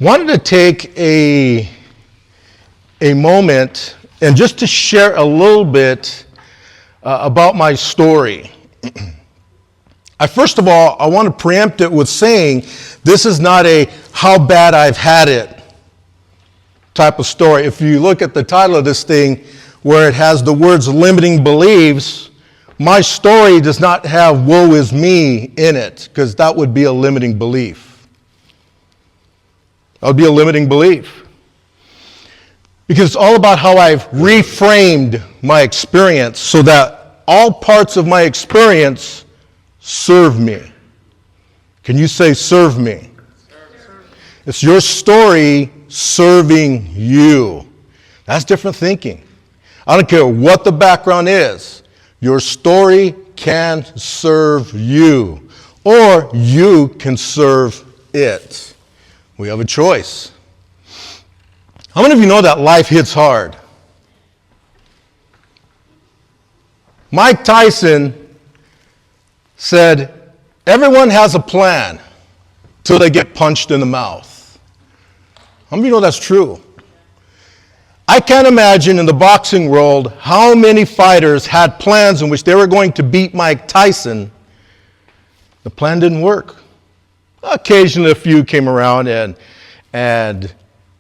Wanted to take a moment and just to share a little bit about my story. First of all, I want to preempt it with saying this is not a how bad I've had it type of story. If you look at the title of this thing where it has the words limiting beliefs, my story does not have woe is me in it, because that would be a limiting belief. That would be a limiting belief. Because it's all about how I've reframed my experience so that all parts of my experience serve me. Can you say serve me? It's your story serving you. That's different thinking. I don't care what the background is. Your story can serve you, or you can serve it. We have a choice. How many of you know that life hits hard? Mike Tyson said, everyone has a plan till they get punched in the mouth. How many of you know that's true? I can't imagine in the boxing world how many fighters had plans in which they were going to beat Mike Tyson. The plan didn't work. Occasionally a few came around and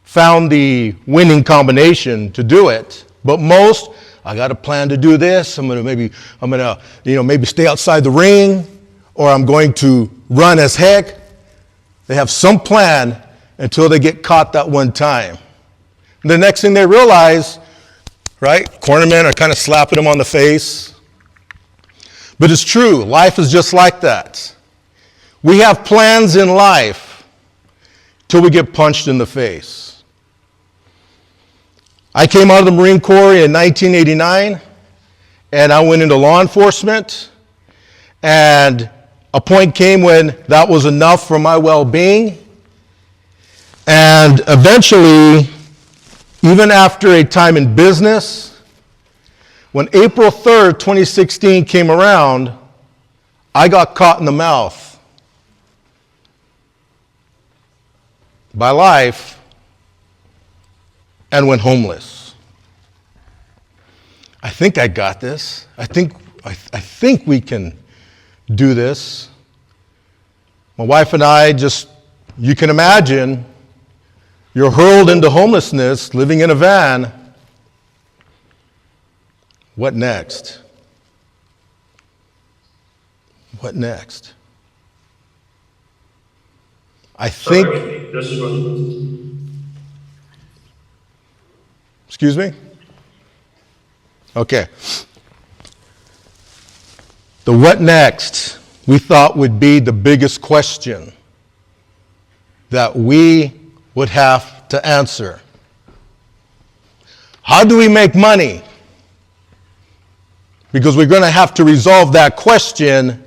found the winning combination to do it. But most, I got a plan to do this. I'm gonna maybe stay outside the ring, or I'm going to run as heck. They have some plan until they get caught that one time. The next thing they realize, right, cornermen are kind of slapping them on the face. But it's true, life is just like that. We have plans in life till we get punched in the face. I came out of the Marine Corps in 1989, and I went into law enforcement, and a point came when that was enough for my well-being, and eventually, even after a time in business, when April 3rd, 2016 came around, I got caught in the mouth by life and went homeless. I think I got this. I think we can do this. My wife and I you can imagine, you're hurled into homelessness, living in a van. What next? What next? I think... Excuse me? Okay. The what next we thought would be the biggest question that we would have to answer. How do we make money? Because we're going to have to resolve that question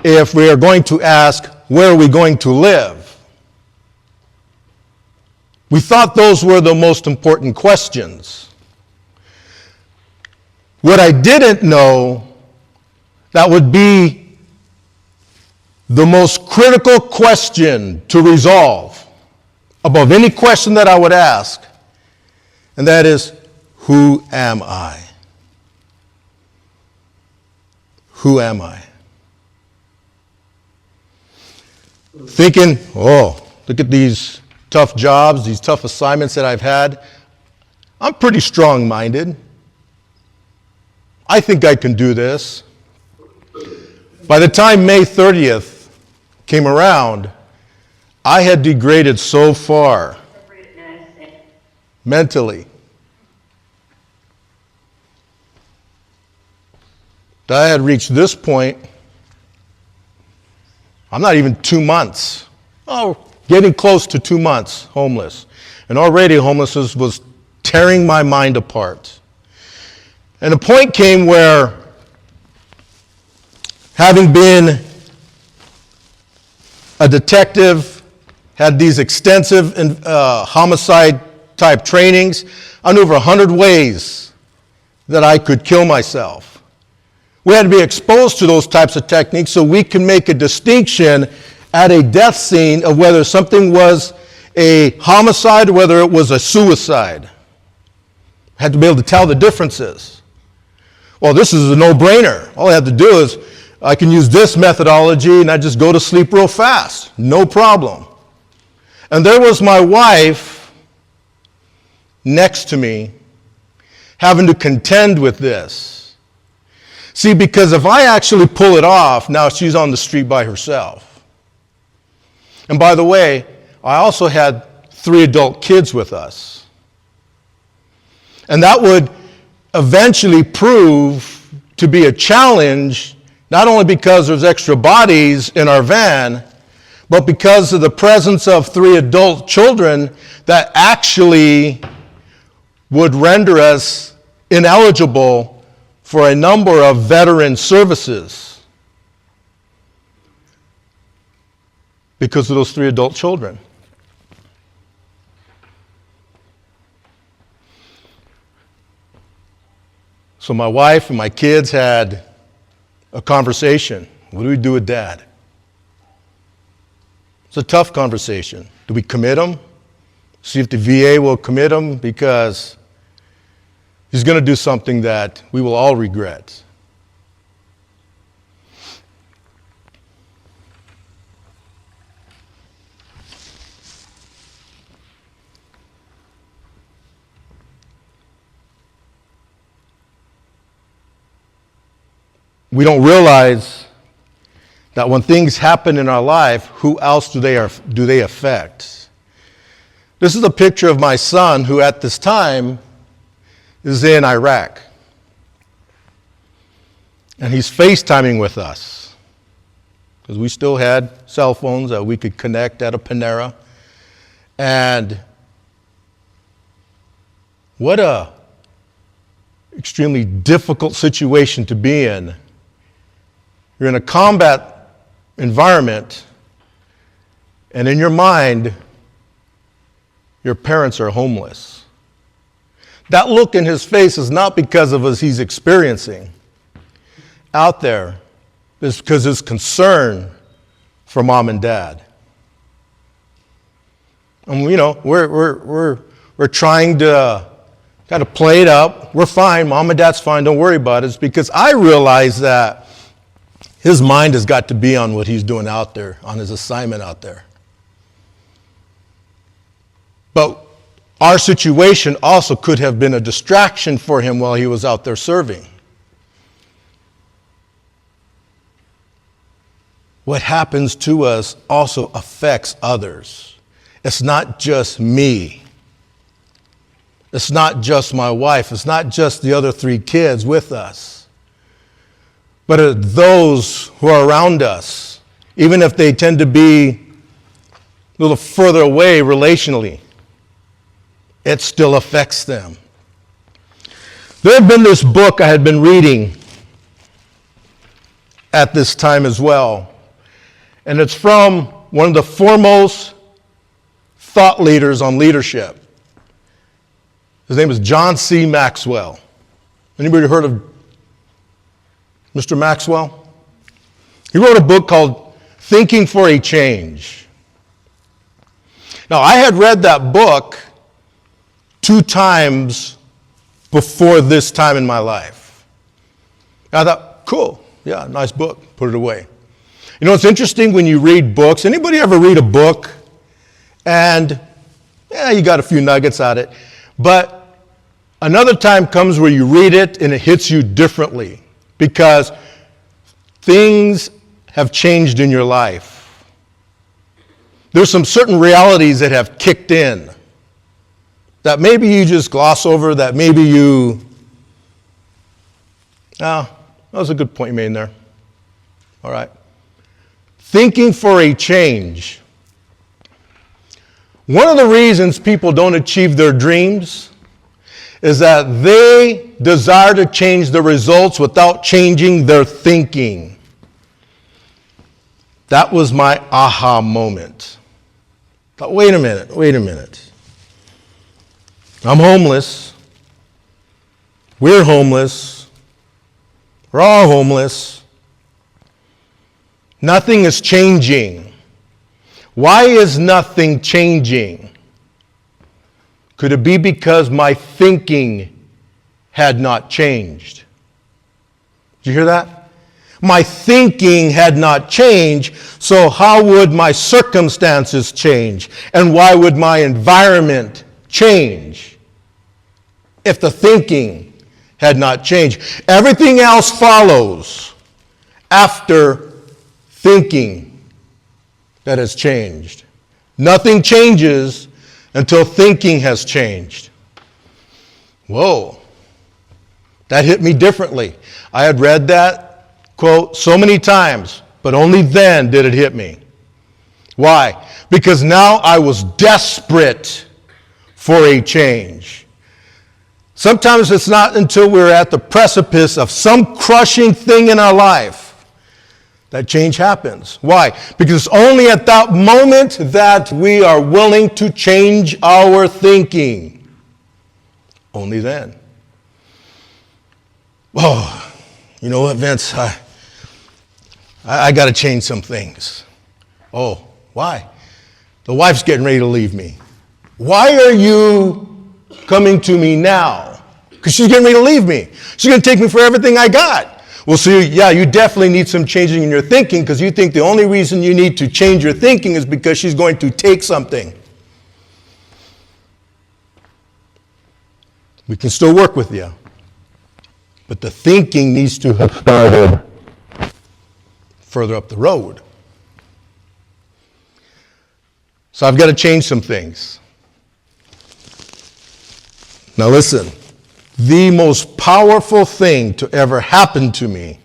if we are going to ask, where are we going to live? We thought those were the most important questions. What I didn't know that would be the most critical question to resolve above any question that I would ask, and that is, who am I? Who am I? Thinking, look at these tough jobs, these tough assignments that I've had. I'm pretty strong-minded. I think I can do this. By the time May 30th came around, I had degraded so far mentally that I had reached this point. I'm not even 2 months. Getting close to 2 months homeless. And already homelessness was tearing my mind apart. And a point came where, having been a detective, had these extensive homicide type trainings, I knew over 100 ways that I could kill myself. We had to be exposed to those types of techniques so we can make a distinction at a death scene of whether something was a homicide or whether it was a suicide. I had to be able to tell the differences. Well, this is a no-brainer. All I have to do is I can use this methodology and I just go to sleep real fast. No problem. And there was my wife next to me having to contend with this. See, because if I actually pull it off, now she's on the street by herself. And by the way, I also had 3 adult kids with us. And that would eventually prove to be a challenge, not only because there's extra bodies in our van, but because of the presence of 3 adult children that actually would render us ineligible for a number of veteran services because of those 3 adult children. So my wife and my kids had a conversation. What do we do with Dad? It's a tough conversation. Do we commit him? See if the VA will commit him, because he's going to do something that we will all regret. We don't realize that when things happen in our life, who else do they affect? This is a picture of my son, who at this time is in Iraq. And he's FaceTiming with us, because we still had cell phones that we could connect at a Panera. And what a extremely difficult situation to be in. You're in a combat environment, and in your mind, your parents are homeless. That look in his face is not because of what he's experiencing out there. It's because his concern for mom and dad. And we're trying to kind of play it up. We're fine. Mom and dad's fine. Don't worry about it. It's because I realize that his mind has got to be on what he's doing out there, on his assignment out there. But our situation also could have been a distraction for him while he was out there serving. What happens to us also affects others. It's not just me. It's not just my wife. It's not just the other 3 kids with us. But it's those who are around us, even if they tend to be a little further away relationally. It still affects them. There had been this book I had been reading at this time as well. And it's from one of the foremost thought leaders on leadership. His name is John C. Maxwell. Anybody heard of Mr. Maxwell? He wrote a book called Thinking for a Change. Now, I had read that book 2 times before this time in my life. And I thought, cool, yeah, nice book, put it away. You know, it's interesting when you read books. Anybody ever read a book and, you got a few nuggets out of it, but another time comes where you read it and it hits you differently because things have changed in your life. There's some certain realities that have kicked in that maybe you just gloss over, that maybe you... that was a good point you made in there. All right. Thinking for a change. One of the reasons people don't achieve their dreams is that they desire to change the results without changing their thinking. That was my aha moment. But wait a minute. I'm homeless. We're homeless. We're all homeless. Nothing is changing. Why is nothing changing? Could it be because my thinking had not changed? Did you hear that? My thinking had not changed, so how would my circumstances change? And why would my environment change if the thinking had not changed? Everything else follows after thinking that has changed. Nothing changes until thinking has changed. Whoa, that hit me differently. I had read that quote so many times, but only then did it hit me. Why? Because now I was desperate for a change. Sometimes it's not until we're at the precipice of some crushing thing in our life that change happens. Why? Because it's only at that moment that we are willing to change our thinking. Only then. Oh, you know what, Vince? I got to change some things. Oh, why? The wife's getting ready to leave me. Why are you coming to me now? Because she's getting ready to leave me. She's going to take me for everything I got. Well, so yeah, you definitely need some changing in your thinking because you think the only reason you need to change your thinking is because she's going to take something. We can still work with you. But the thinking needs to have started further up the road. So I've got to change some things. Now listen, the most powerful thing to ever happen to me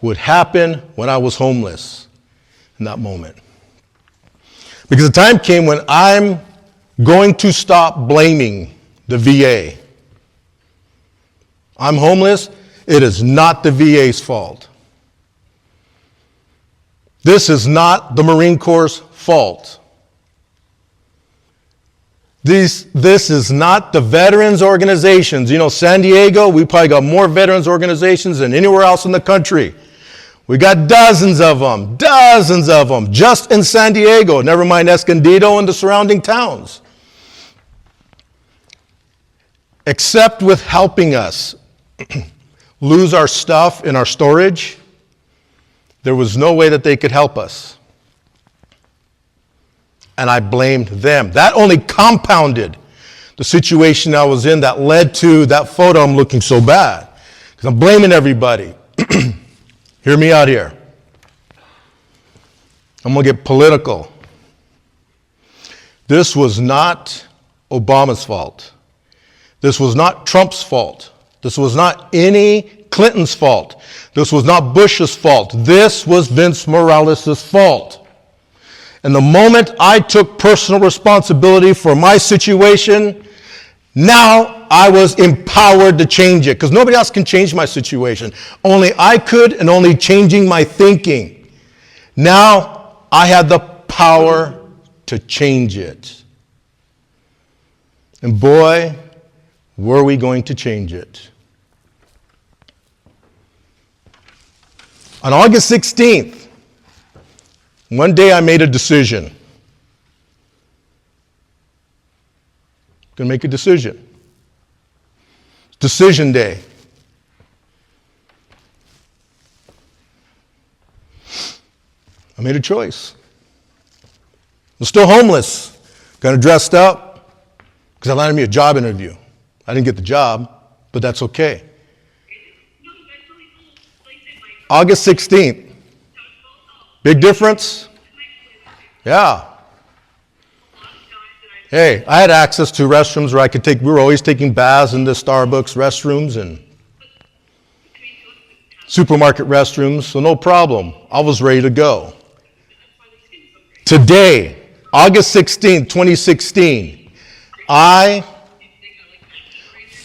would happen when I was homeless in that moment. Because the time came when I'm going to stop blaming the VA. I'm homeless. It is not the VA's fault. This is not the Marine Corps' fault. This is not the veterans organizations. You know, San Diego, we probably got more veterans organizations than anywhere else in the country. We got dozens of them, just in San Diego, never mind Escondido and the surrounding towns. Except with helping us lose our stuff in our storage, there was no way that they could help us. And I blamed them. That only compounded the situation I was in that led to that photo I'm looking so bad. Because I'm blaming everybody. Hear me out here. I'm going to get political. This was not Obama's fault. This was not Trump's fault. This was not any Clinton's fault. This was not Bush's fault. This was Vince Morales' fault. And the moment I took personal responsibility for my situation, now I was empowered to change it. Because nobody else can change my situation. Only I could, and only changing my thinking. Now I had the power to change it. And boy, were we going to change it. On August 16th, one day I made a decision. I'm going to make a decision. Decision day. I made a choice. I'm still homeless. Kind of dressed up because I landed me a job interview. I didn't get the job, but that's okay. August 16th. Big difference? Yeah. Hey, I had access to restrooms where I could we were always taking baths in the Starbucks restrooms and supermarket restrooms, so no problem. I was ready to go. Today, August 16th, 2016, I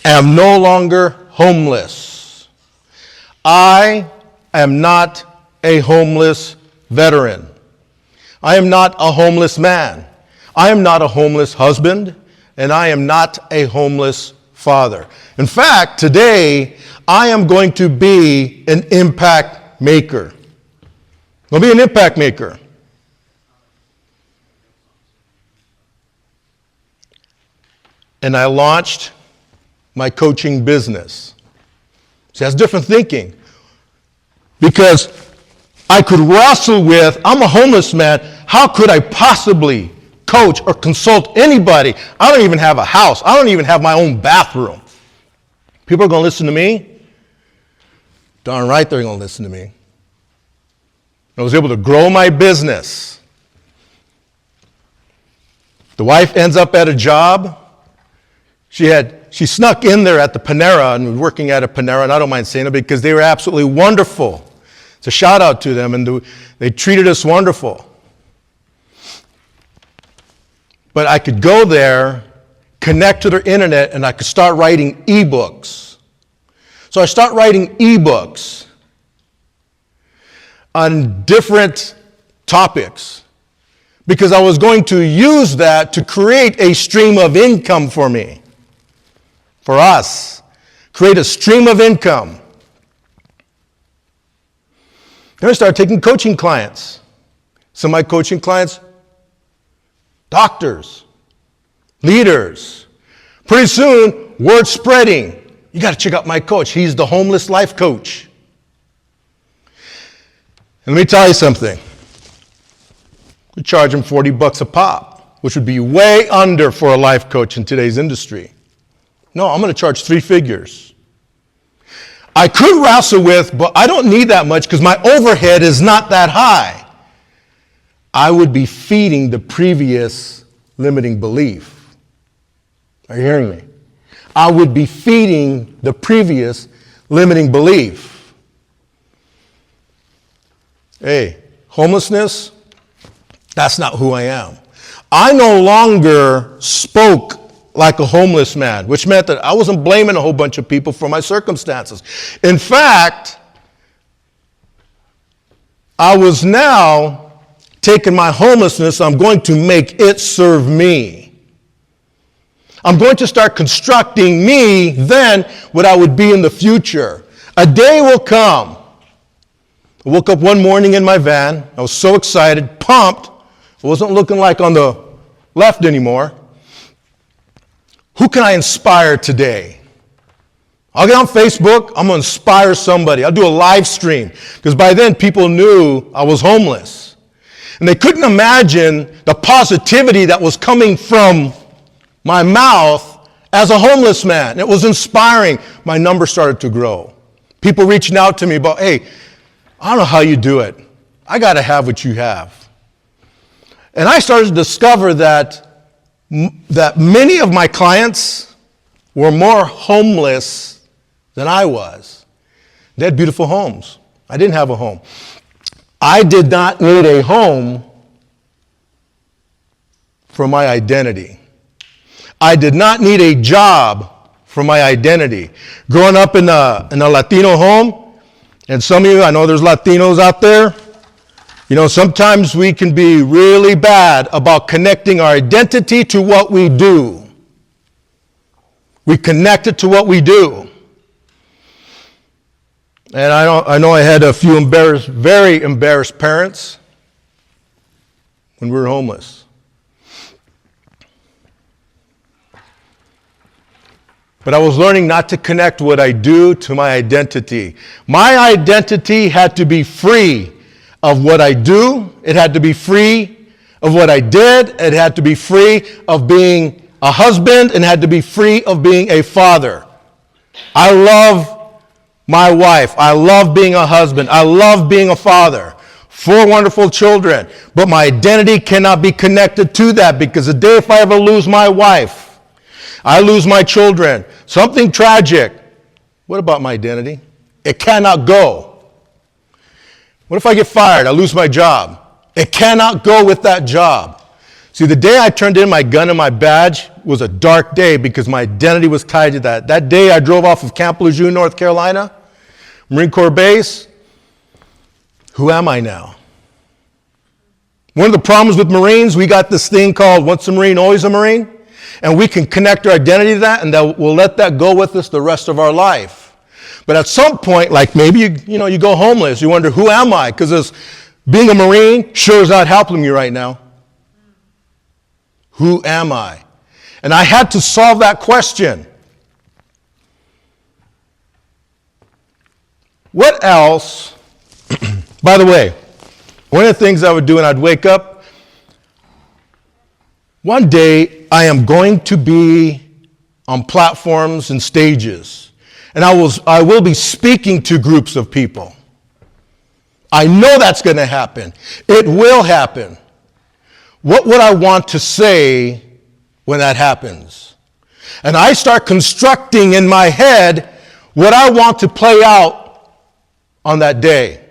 am no longer homeless. I am not a homeless veteran. I am not a homeless man. I am not a homeless husband, and I am not a homeless father. In fact, today, I am going to be an impact maker. I'm going to be an impact maker. and I launched my coaching business. See, that's different thinking. Because I could wrestle with, I'm a homeless man, how could I possibly coach or consult anybody? I don't even have a house. I don't even have my own bathroom. People are going to listen to me? Darn right they're going to listen to me. I was able to grow my business. The wife ends up at a job. She snuck in there at the Panera and was working at a Panera, and I don't mind saying it because they were absolutely wonderful. It's a shout out to them, and they treated us wonderful. But I could go there, connect to their internet, and I could start writing ebooks. So I start writing ebooks on different topics because I was going to use that to create a stream of income for me, for us. Create a stream of income. Then I started taking coaching clients. Some of my coaching clients, doctors, leaders. Pretty soon, word spreading. You got to check out my coach. He's the homeless life coach. And let me tell you something. We charge him $40 a pop, which would be way under for a life coach in today's industry. No, I'm going to charge 3 figures. I could wrestle with, but I don't need that much because my overhead is not that high. I would be feeding the previous limiting belief. Are you hearing me? I would be feeding the previous limiting belief. Hey, homelessness, that's not who I am. I no longer spoke like a homeless man, which meant that I wasn't blaming a whole bunch of people for my circumstances. In fact, I was now taking my homelessness, I'm going to make it serve me. I'm going to start constructing me then what I would be in the future. A day will come. I woke up one morning in my van. I was so excited, pumped. I wasn't looking like on the left anymore. Who can I inspire today? I'll get on Facebook. I'm going to inspire somebody. I'll do a live stream. Because by then, people knew I was homeless. And they couldn't imagine the positivity that was coming from my mouth as a homeless man. It was inspiring. My number started to grow. People reaching out to me about, hey, I don't know how you do it. I got to have what you have. And I started to discover that many of my clients were more homeless than I was. They had beautiful homes. I didn't have a home. I did not need a home for my identity. I did not need a job for my identity. Growing up in a Latino home, and some of you, I know there's Latinos out there, you know, sometimes we can be really bad about connecting our identity to what we do. We connect it to what we do. And I know I had a few very embarrassed parents when we were homeless. But I was learning not to connect what I do to my identity. My identity had to be free of what I do. It had to be free of what I did. It had to be free of being a husband, and had to be free of being a father. I love my wife. I love being a husband. I love being a father. 4 wonderful children. But my identity cannot be connected to that, because the day if I ever lose my wife, I lose my children, something tragic, what about my identity? It cannot go. What if I get fired? I lose my job. It cannot go with that job. See, the day I turned in my gun and my badge was a dark day because my identity was tied to that. That day I drove off of Camp Lejeune, North Carolina, Marine Corps base. Who am I now? One of the problems with Marines, we got this thing called once a Marine, always a Marine. And we can connect our identity to that, and that we'll let that go with us the rest of our life. But at some point, like maybe you go homeless, you wonder, who am I? Because being a Marine sure is not helping me right now. Who am I? And I had to solve that question. What else? By the way, one of the things I would do when I'd wake up, one day I am going to be on platforms and stages, and I will be speaking to groups of people. I know that's going to happen. It will happen. What would I want to say when that happens? And I start constructing in my head what I want to play out on that day.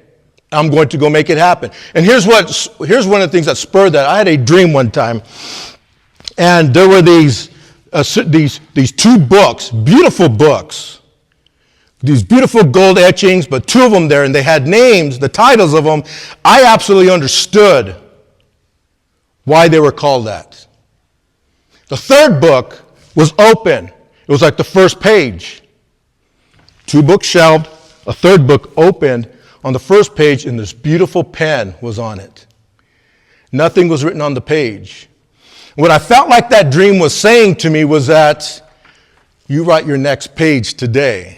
I'm going to go make it happen. And here's one of the things that spurred that. I had a dream one time, and there were these two books, beautiful books. These beautiful gold etchings, but two of them there, and they had names, the titles of them. I absolutely understood why they were called that. The third book was open. It was like the first page. Two books shelved, a third book opened on the first page, and this beautiful pen was on it. Nothing was written on the page. What I felt like that dream was saying to me was that you write your next page today.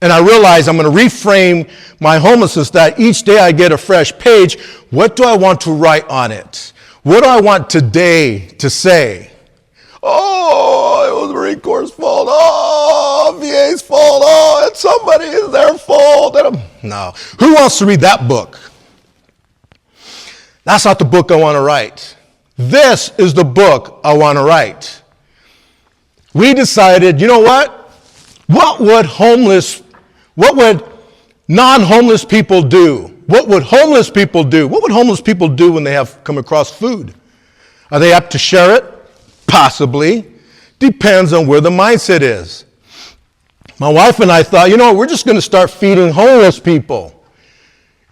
And I realized I'm going to reframe my homelessness that each day I get a fresh page. What do I want to write on it? What do I want today to say? Oh, it was Marine Corps' fault. Oh, VA's fault. Oh, it's somebody is their fault. No. Who wants to read that book? That's not the book I want to write. This is the book I want to write. We decided, you know what? What would non-homeless people do? What would homeless people do? What would homeless people do when they have come across food? Are they apt to share it? Possibly. Depends on where the mindset is. My wife and I thought, we're just going to start feeding homeless people.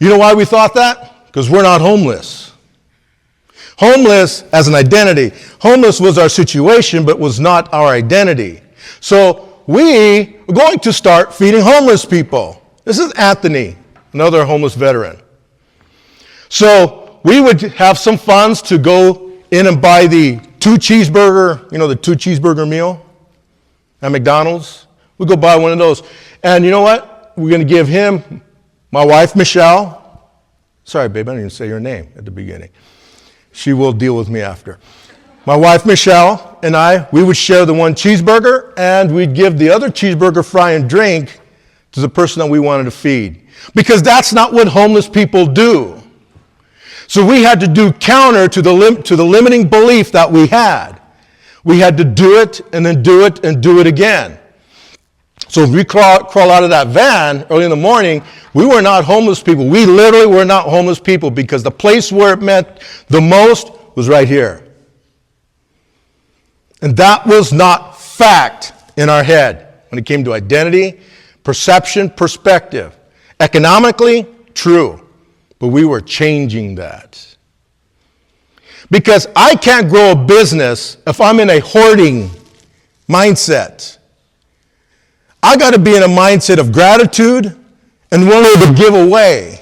You know why we thought that? Because we're not homeless. Homeless as an identity. Homeless was our situation, but was not our identity. So we are going to start feeding homeless people. This is Anthony, another homeless veteran. So we would have some funds to go in and buy the the two cheeseburger meal at McDonald's. We'd go buy one of those. And you know what? We're going to give him, my wife, Michelle. Sorry, babe, I didn't even say your name at the beginning. She will deal with me after. My wife, Michelle, and we would share the one cheeseburger, and we'd give the other cheeseburger, fry, and drink to the person that we wanted to feed. Because that's not what homeless people do. So we had to do counter to the limiting belief that we had. We had to do it, and then do it, and do it again. So if we crawl out of that van early in the morning, we were not homeless people. We literally were not homeless people, because the place where it meant the most was right here. And that was not fact in our head when it came to identity, perception, perspective. Economically, true. But we were changing that. Because I can't grow a business if I'm in a hoarding mindset. I got to be in a mindset of gratitude and willing to give away.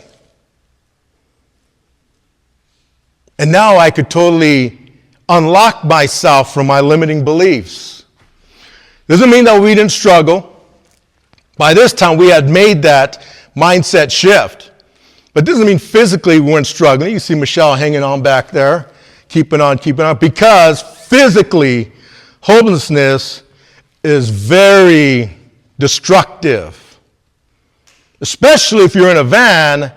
And now I could totally unlock myself from my limiting beliefs. Doesn't mean that we didn't struggle. By this time, we had made that mindset shift. But it doesn't mean physically we weren't struggling. You see Michelle hanging on back there, keeping on, because physically, homelessness is very destructive. Especially if you're in a van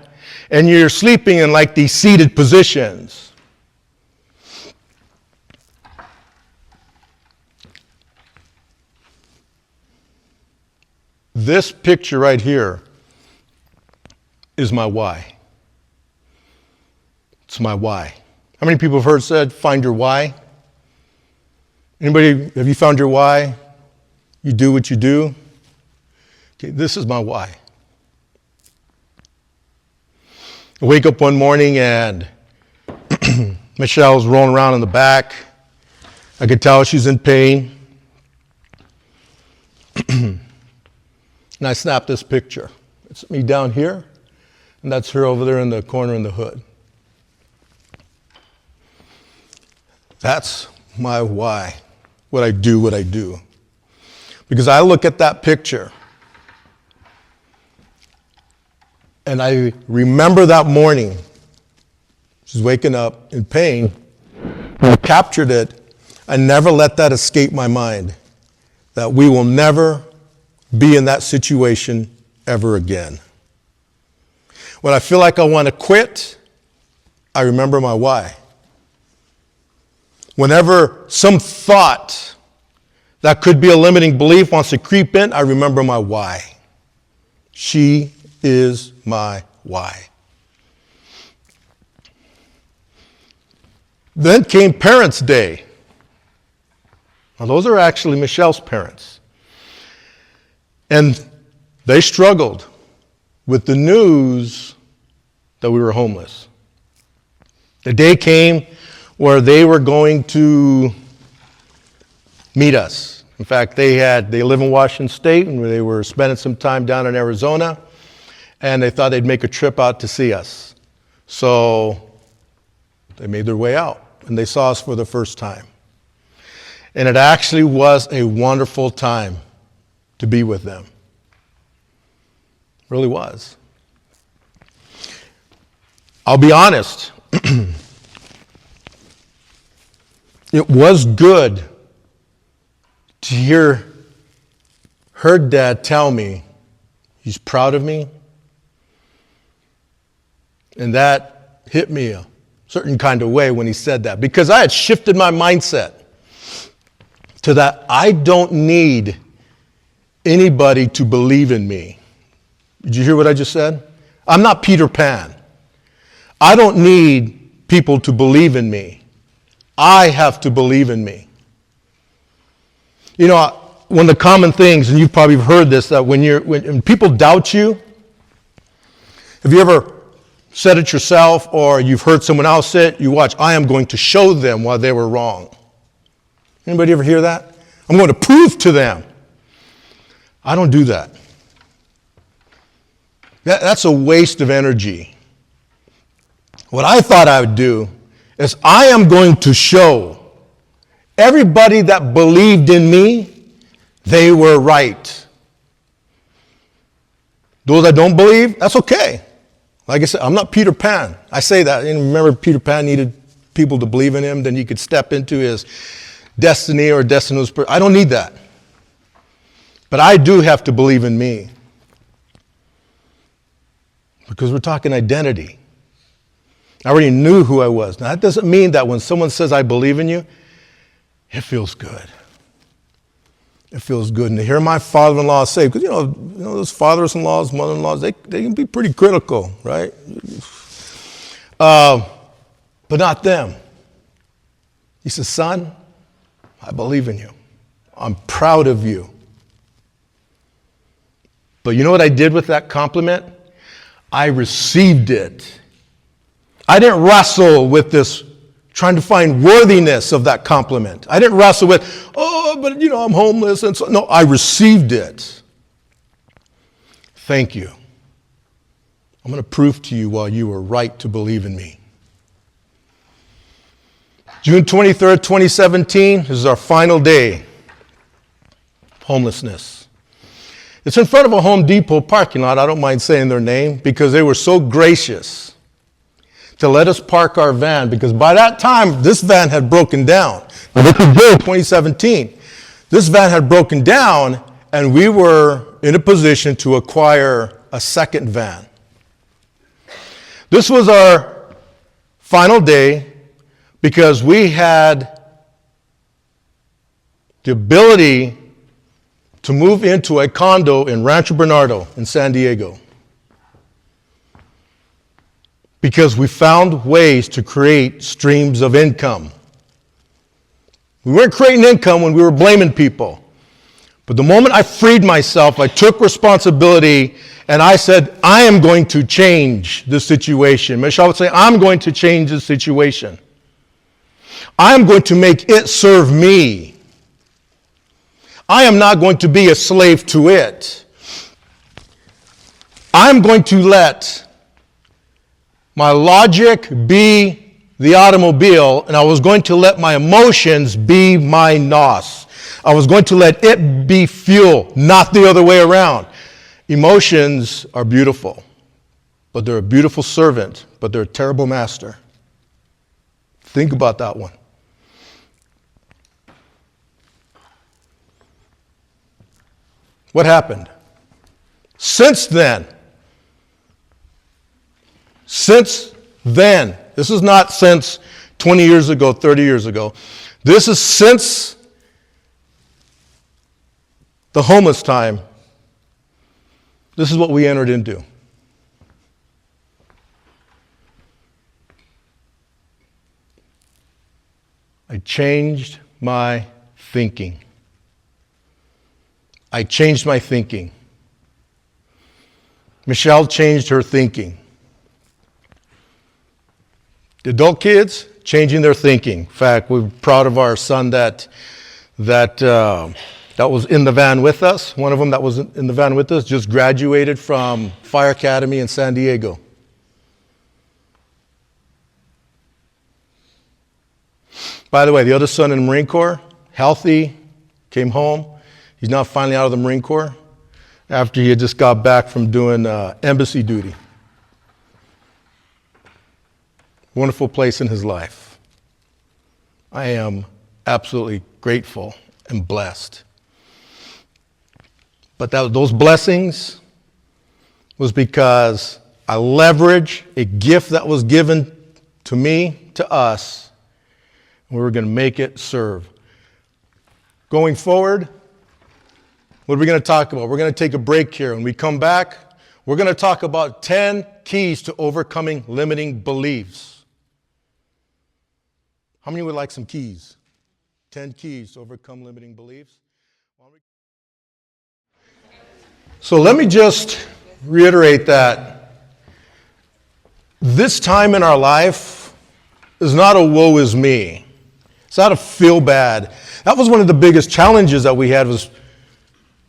and you're sleeping in like these seated positions. This picture right here is my why. It's my why. How many people have heard said, find your why? Anybody, have you found your why? You do what you do? Okay, this is my why. I wake up one morning and Michelle's rolling around in the back. I could tell she's in pain. And I snapped this picture. It's me down here, and that's her over there in the corner in the hood. That's my why. what I do. Because I look at that picture and I remember that morning. She's waking up in pain. I captured it. I never let that escape my mind. That we will never be in that situation ever again. When I feel like I want to quit, I remember my why. Whenever some thought that could be a limiting belief wants to creep in, I remember my why. She is my why. Then came Parents' Day. Now, those are actually Michelle's parents. And they struggled with the news that we were homeless. The day came where they were going to meet us. In fact, they live in Washington State, and they were spending some time down in Arizona, and they thought they'd make a trip out to see us. So they made their way out, and they saw us for the first time. And it actually was a wonderful time to be with them. It really was. I'll be honest. It was good to hear her dad tell me he's proud of me. And that hit me a certain kind of way when he said that, because I had shifted my mindset to that I don't need anybody to believe in me. Did you hear what I just said? I'm not Peter Pan. I don't need people to believe in me. I have to believe in me. You know, one of the common things, and you've probably heard this, that when people doubt you, have you ever said it yourself or you've heard someone else say it? You watch, I am going to show them why they were wrong. Anybody ever hear that? I'm going to prove to them. I don't do that. That's a waste of energy. What I thought I would do is I am going to show everybody that believed in me, they were right. Those that don't believe, that's okay. Like I said, I'm not Peter Pan. I say that. And remember, Peter Pan needed people to believe in him, then he could step into his destiny or destiny. I don't need that. But I do have to believe in me. Because we're talking identity. I already knew who I was. Now, that doesn't mean that when someone says, I believe in you, it feels good. It feels good. And to hear my father-in-law say, because, you know those fathers-in-laws, mother-in-laws, they can be pretty critical, right? But not them. He says, son, I believe in you. I'm proud of you. But you know what I did with that compliment? I received it. I didn't wrestle with this, trying to find worthiness of that compliment. I didn't wrestle with, but I'm homeless. And so, no, I received it. Thank you. I'm going to prove to you why you were right to believe in me. June 23rd, 2017, this is our final day of homelessness. It's in front of a Home Depot parking lot. I don't mind saying their name because they were so gracious to let us park our van, because by that time, this van had broken down. Now, this was June 2017. This van had broken down, and we were in a position to acquire a second van. This was our final day because we had the ability to move into a condo in Rancho Bernardo in San Diego. Because we found ways to create streams of income. We weren't creating income when we were blaming people. But the moment I freed myself, I took responsibility and I said, I am going to change the situation. Michelle would say, I'm going to change the situation. I'm going to make it serve me. I am not going to be a slave to it. I'm going to let my logic be the automobile, and I was going to let my emotions be my nos. I was going to let it be fuel, not the other way around. Emotions are beautiful, but they're a beautiful servant, but they're a terrible master. Think about that one. What happened? Since then, this is not since 20 years ago, 30 years ago. This is since the homeless time. This is what we entered into. I changed my thinking. I changed my thinking. Michelle changed her thinking. The adult kids changing their thinking. In fact, we're proud of our son that was in the van with us. One of them that was in the van with us just graduated from Fire Academy in San Diego. By the way, the other son in the Marine Corps, healthy, came home. He's now finally out of the Marine Corps after he had just got back from doing embassy duty. Wonderful place in his life. I am absolutely grateful and blessed. But those blessings was because I leveraged a gift that was given to me, to us, and we were going to make it serve. Going forward, what are we going to talk about? We're going to take a break here. When we come back, we're going to talk about 10 keys to overcoming limiting beliefs. How many would like some keys? 10 keys to overcome limiting beliefs. So let me just reiterate that this time in our life is not a woe is me. It's not a feel bad. That was one of the biggest challenges that we had, was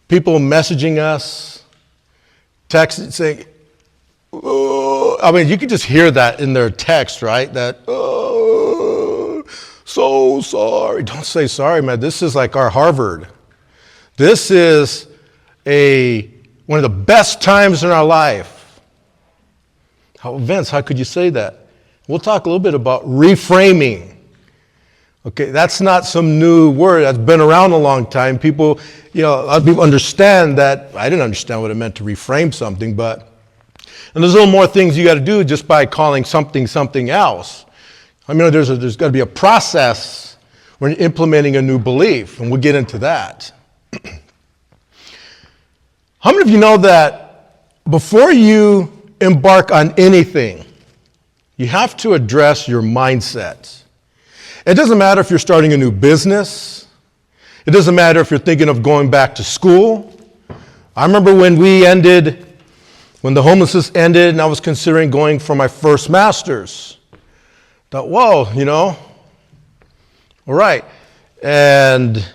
people messaging us, texting, saying, oh, I mean, you could just hear that in their text, right? That, oh, so sorry. Don't say sorry, man. This is like our Harvard. This is one of the best times in our life. Vince, how could you say that? We'll talk a little bit about reframing. Okay, that's not some new word. That's been around a long time. People, a lot of people understand that. I didn't understand what it meant to reframe something, and there's a little more things you got to do just by calling something else. I mean, there's got to be a process when you're implementing a new belief, and we'll get into that. How many of you know that before you embark on anything, you have to address your mindset? It doesn't matter if you're starting a new business. It doesn't matter if you're thinking of going back to school. I remember when the homelessness ended and I was considering going for my first master's. Thought, whoa, all right. And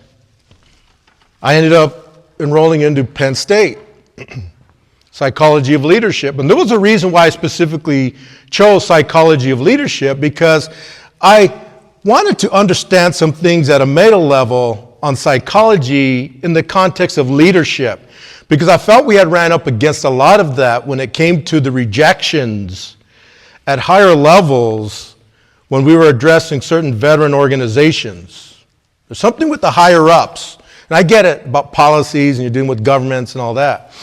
I ended up enrolling into Penn State, Psychology of Leadership. And there was a reason why I specifically chose Psychology of Leadership, because I wanted to understand some things at a meta level on psychology in the context of leadership, because I felt we had ran up against a lot of that when it came to the rejections at higher levels when we were addressing certain veteran organizations. There's something with the higher ups. And I get it about policies and you're dealing with governments and all that.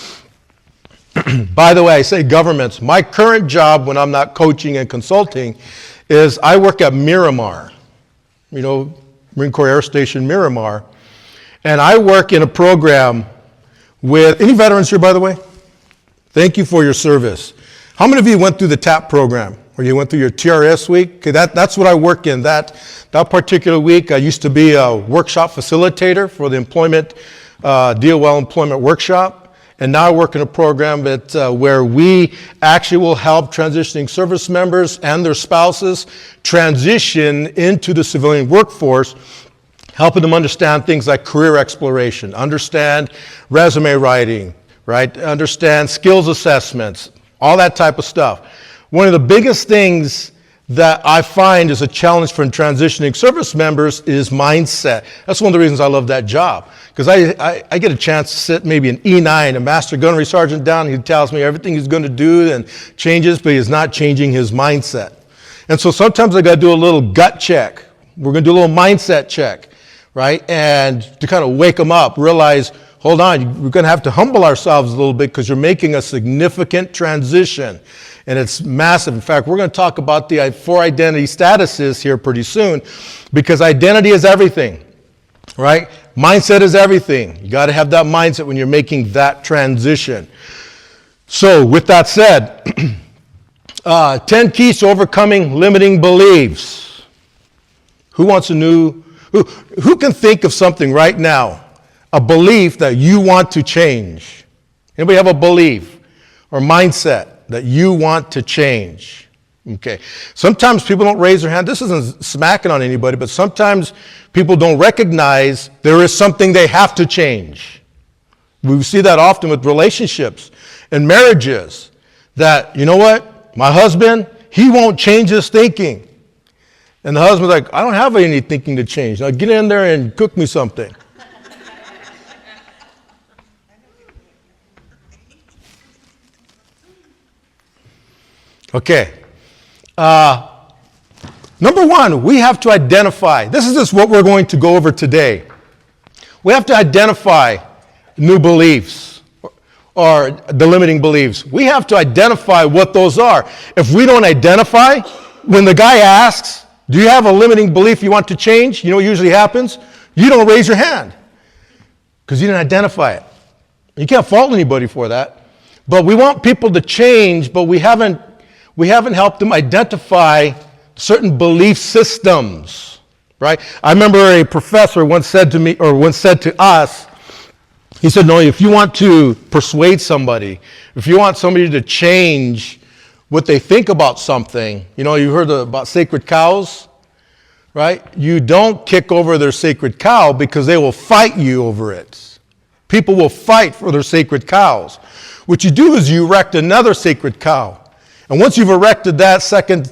By the way, I say governments. My current job when I'm not coaching and consulting is I work at Miramar, Marine Corps Air Station Miramar. And I work in a program with, any veterans here, by the way? Thank you for your service. How many of you went through the TAP program, or you went through your TRS week? Okay, that's what I work in. That particular week, I used to be a workshop facilitator for the Deal Well Employment Workshop. And now I work in a program where we actually will help transitioning service members and their spouses transition into the civilian workforce, helping them understand things like career exploration, understand resume writing, right? Understand skills assessments, all that type of stuff. One of the biggest things that I find is a challenge for transitioning service members is mindset. That's one of the reasons I love that job. Because I get a chance to sit maybe an E9, a master gunnery sergeant down. He tells me everything he's going to do and changes, but he's not changing his mindset. And so sometimes I got to do a little gut check. We're going to do a little mindset check, right? And to kind of wake them up, realize, hold on, we're going to have to humble ourselves a little bit because you're making a significant transition. And it's massive. In fact, we're going to talk about the 4 identity statuses here pretty soon, because identity is everything, right? Mindset is everything. You got to have that mindset when you're making that transition. So with that said, 10 keys to overcoming limiting beliefs. Who wants a new, who can think of something right now, a belief that you want to change? Anybody have a belief or mindset that you want to change? Okay. Sometimes people don't raise their hand. This isn't smacking on anybody, but sometimes people don't recognize there is something they have to change. We see that often with relationships and marriages, that, you know what, my husband, he won't change his thinking. And the husband's like, I don't have any thinking to change. Now get in there and cook me something. Okay. Number one, we have to identify. This is just what we're going to go over today. We have to identify new beliefs or the limiting beliefs. We have to identify what those are. If we don't identify, when the guy asks, do you have a limiting belief you want to change? You know what usually happens? You don't raise your hand because you didn't identify it. You can't fault anybody for that. But we want people to change, but we haven't helped them identify certain belief systems, right? I remember a professor once said to us, he said, no, if you want to persuade somebody, if you want somebody to change what they think about something, you know, you heard about sacred cows, right? You don't kick over their sacred cow because they will fight you over it. People will fight for their sacred cows. What you do is you erect another sacred cow. And once you've erected that second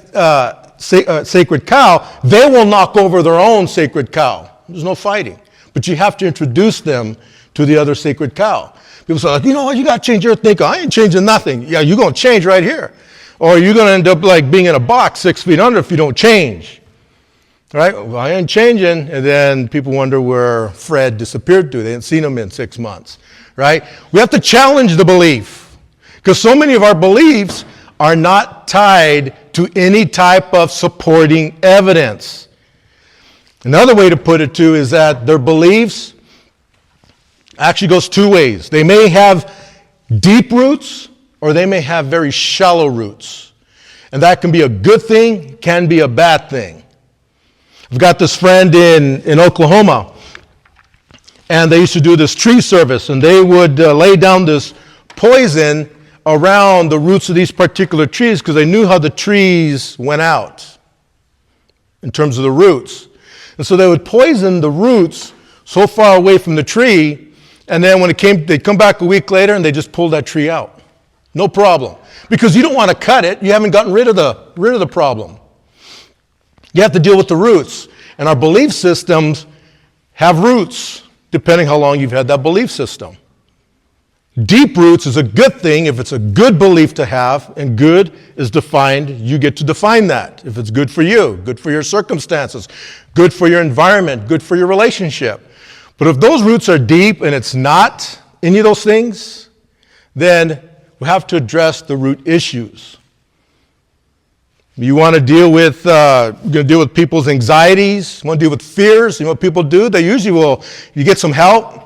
sacred cow, they will knock over their own sacred cow. There's no fighting. But you have to introduce them to the other sacred cow. People say, you know what, you got to change your thinking. I ain't changing nothing. Yeah, you're going to change right here. Or you're going to end up like being in a box 6 feet under if you don't change. Right? Well, I ain't changing. And then people wonder where Fred disappeared to. They hadn't seen him in 6 months. Right? We have to challenge the belief. Because so many of our beliefs are not tied to any type of supporting evidence. Another way to put it too is that their beliefs actually goes 2 ways. They may have deep roots or they may have very shallow roots. And that can be a good thing, can be a bad thing. I've got this friend in Oklahoma, and they used to do this tree service, and they would lay down this poison around the roots of these particular trees because they knew how the trees went out in terms of the roots. And so they would poison the roots so far away from the tree, and then when they'd come back a week later and they just pulled that tree out. No problem. Because you don't want to cut it. You haven't gotten rid of the problem. You have to deal with the roots. And our belief systems have roots, depending how long you've had that belief system. Deep roots is a good thing if it's a good belief to have, and good is defined, you get to define that. If it's good for you, good for your circumstances, good for your environment, good for your relationship. But if those roots are deep and it's not any of those things, then we have to address the root issues. You want to deal with people's anxieties, you want to deal with fears. You know what people do? They usually you get some help,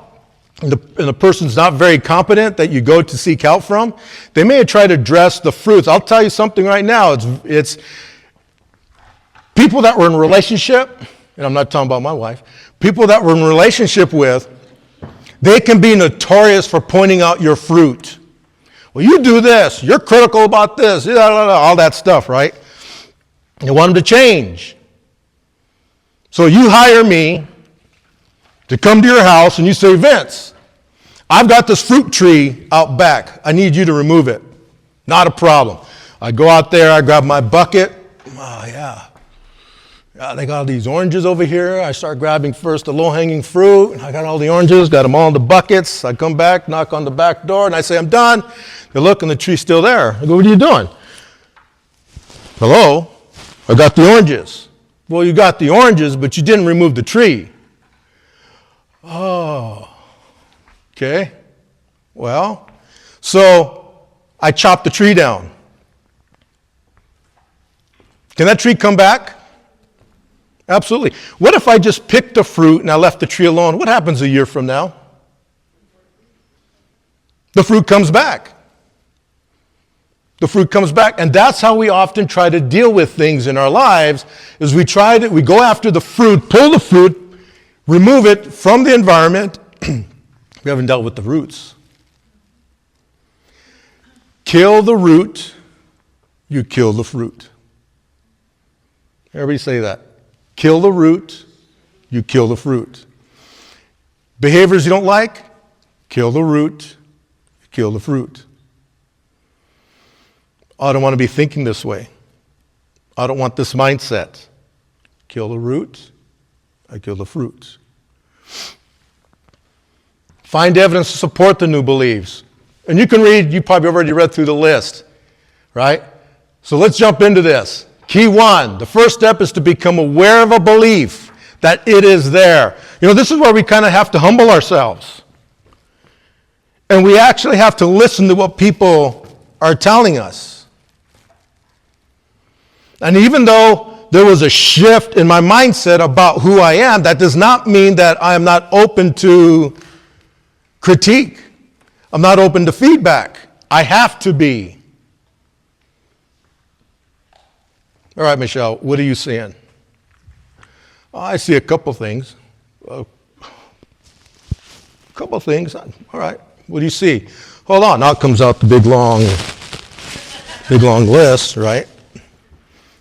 and the person's not very competent that you go to seek help from, they may try to address the fruits. I'll tell you something right now. It's people that were in a relationship, and I'm not talking about my wife, people that we're in a relationship with, they can be notorious for pointing out your fruit. Well, you do this, you're critical about this, all that stuff, right? You want them to change. So you hire me to come to your house and you say, Vince, I've got this fruit tree out back. I need you to remove it. Not a problem. I go out there, I grab my bucket, Oh, yeah. They got all these oranges over here. I start grabbing first the low-hanging fruit. I got all the oranges, got them all in the buckets. I come back, knock on the back door, and I say, I'm done. They look, and the tree's still there. I go, what are you doing? Hello? I got the oranges. Well, you got the oranges, but you didn't remove the tree. Oh, okay. Well, so I chopped the tree down. Can that tree come back? Absolutely. What if I just picked the fruit and I left the tree alone? What happens a year from now? The fruit comes back. The fruit comes back. And that's how we often try to deal with things in our lives, is we go after the fruit, pull the fruit, remove it from the environment. We haven't dealt with the roots. Kill the root, you kill the fruit. Everybody say that. Kill the root, you kill the fruit. Behaviors you don't like, kill the root, you kill the fruit. I don't want to be thinking this way. I don't want this mindset. Kill the root, I kill the fruit. Find evidence to support the new beliefs. And you can read, you probably already read through the list, right? So let's jump into this. Key 1, the first step is to become aware of a belief, that it is there. You know, this is where we kind of have to humble ourselves. And we actually have to listen to what people are telling us. And even though there was a shift in my mindset about who I am, that does not mean that I am not open to critique. I'm not open to feedback. I have to be. All right, Michelle, what are you seeing? I see a couple things. All right, what do you see? Hold on, now comes out the big long list, right?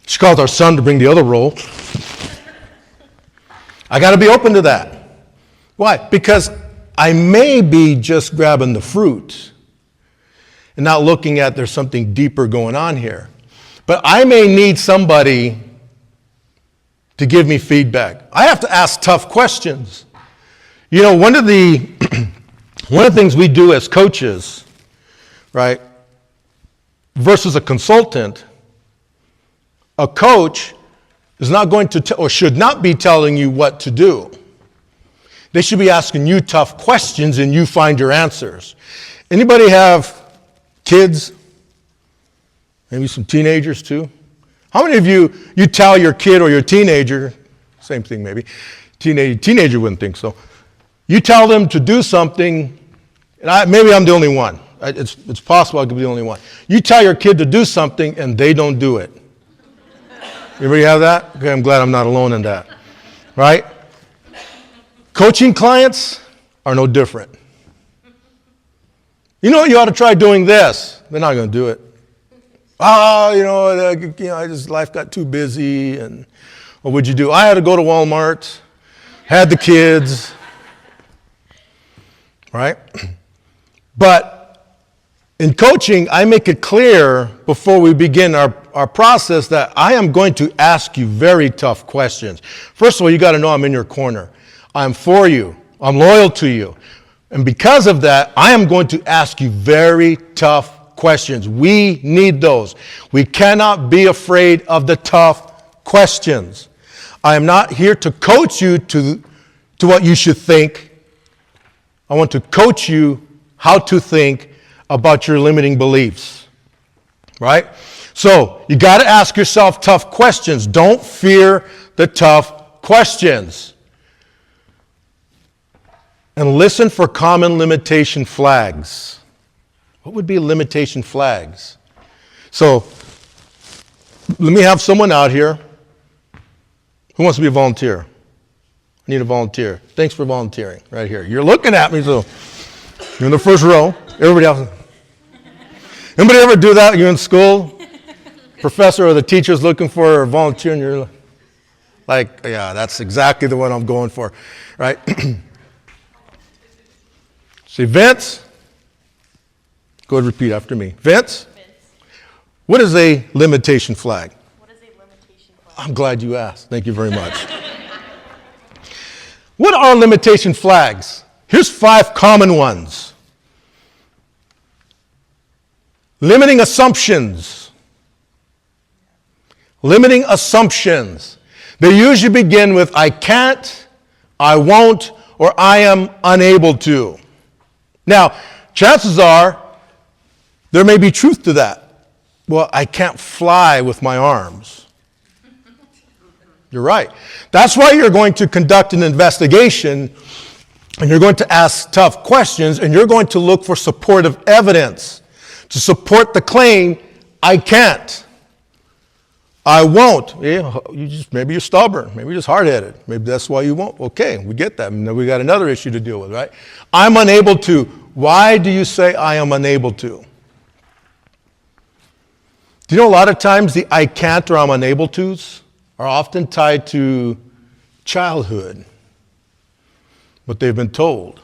She calls our son to bring the other roll. I got to be open to that. Why? Because I may be just grabbing the fruit and not looking at there's something deeper going on here. But I may need somebody to give me feedback. I have to ask tough questions. You know, one of the things we do as coaches, right, versus a consultant, a coach is not going to or should not be telling you what to do. They should be asking you tough questions and you find your answers. Anybody have kids? Maybe some teenagers too? How many of you tell your kid or your teenager, same thing maybe, teenager wouldn't think so. You tell them to do something, and maybe I'm the only one. It's possible I could be the only one. You tell your kid to do something and they don't do it. Anybody have that? Okay, I'm glad I'm not alone in that. Right? Coaching clients are no different. You know, you ought to try doing this. They're not going to do it. Life got too busy, and what would you do? I had to go to Walmart, had the kids, right? But in coaching, I make it clear before we begin our process that I am going to ask you very tough questions. First of all, you got to know I'm in your corner. I'm for you. I'm loyal to you. And because of that, I am going to ask you very tough questions. We need those. We cannot be afraid of the tough questions. I am not here to coach you to what you should think. I want to coach you how to think about your limiting beliefs. Right? So, you got to ask yourself tough questions. Don't fear the tough questions. And listen for common limitation flags. What would be limitation flags? So, let me have someone out here. Who wants to be a volunteer? I need a volunteer. Thanks for volunteering right here. You're looking at me, so you're in the first row. Everybody else. Anybody ever do that? You're in school? Professor or the teacher's looking for a volunteer, and you're like, yeah, that's exactly the one I'm going for, right? See, Vince, go ahead and repeat after me. Vince, what is a limitation flag? What is a limitation I'm glad you asked. Thank you very much. What are limitation flags? Here's 5 common ones. Limiting assumptions. Limiting assumptions. They usually begin with I can't, I won't, or I am unable to. Now, chances are there may be truth to that. Well, I can't fly with my arms. You're right. That's why you're going to conduct an investigation, and you're going to ask tough questions, and you're going to look for supportive evidence to support the claim, I can't. I won't. Yeah, maybe you're stubborn. Maybe you're just hard-headed. Maybe that's why you won't. Okay, we get that. And then we got another issue to deal with, right? I'm unable to. Why do you say I am unable to? Do you know a lot of times the I can't or I'm unable to's are often tied to childhood, what they've been told.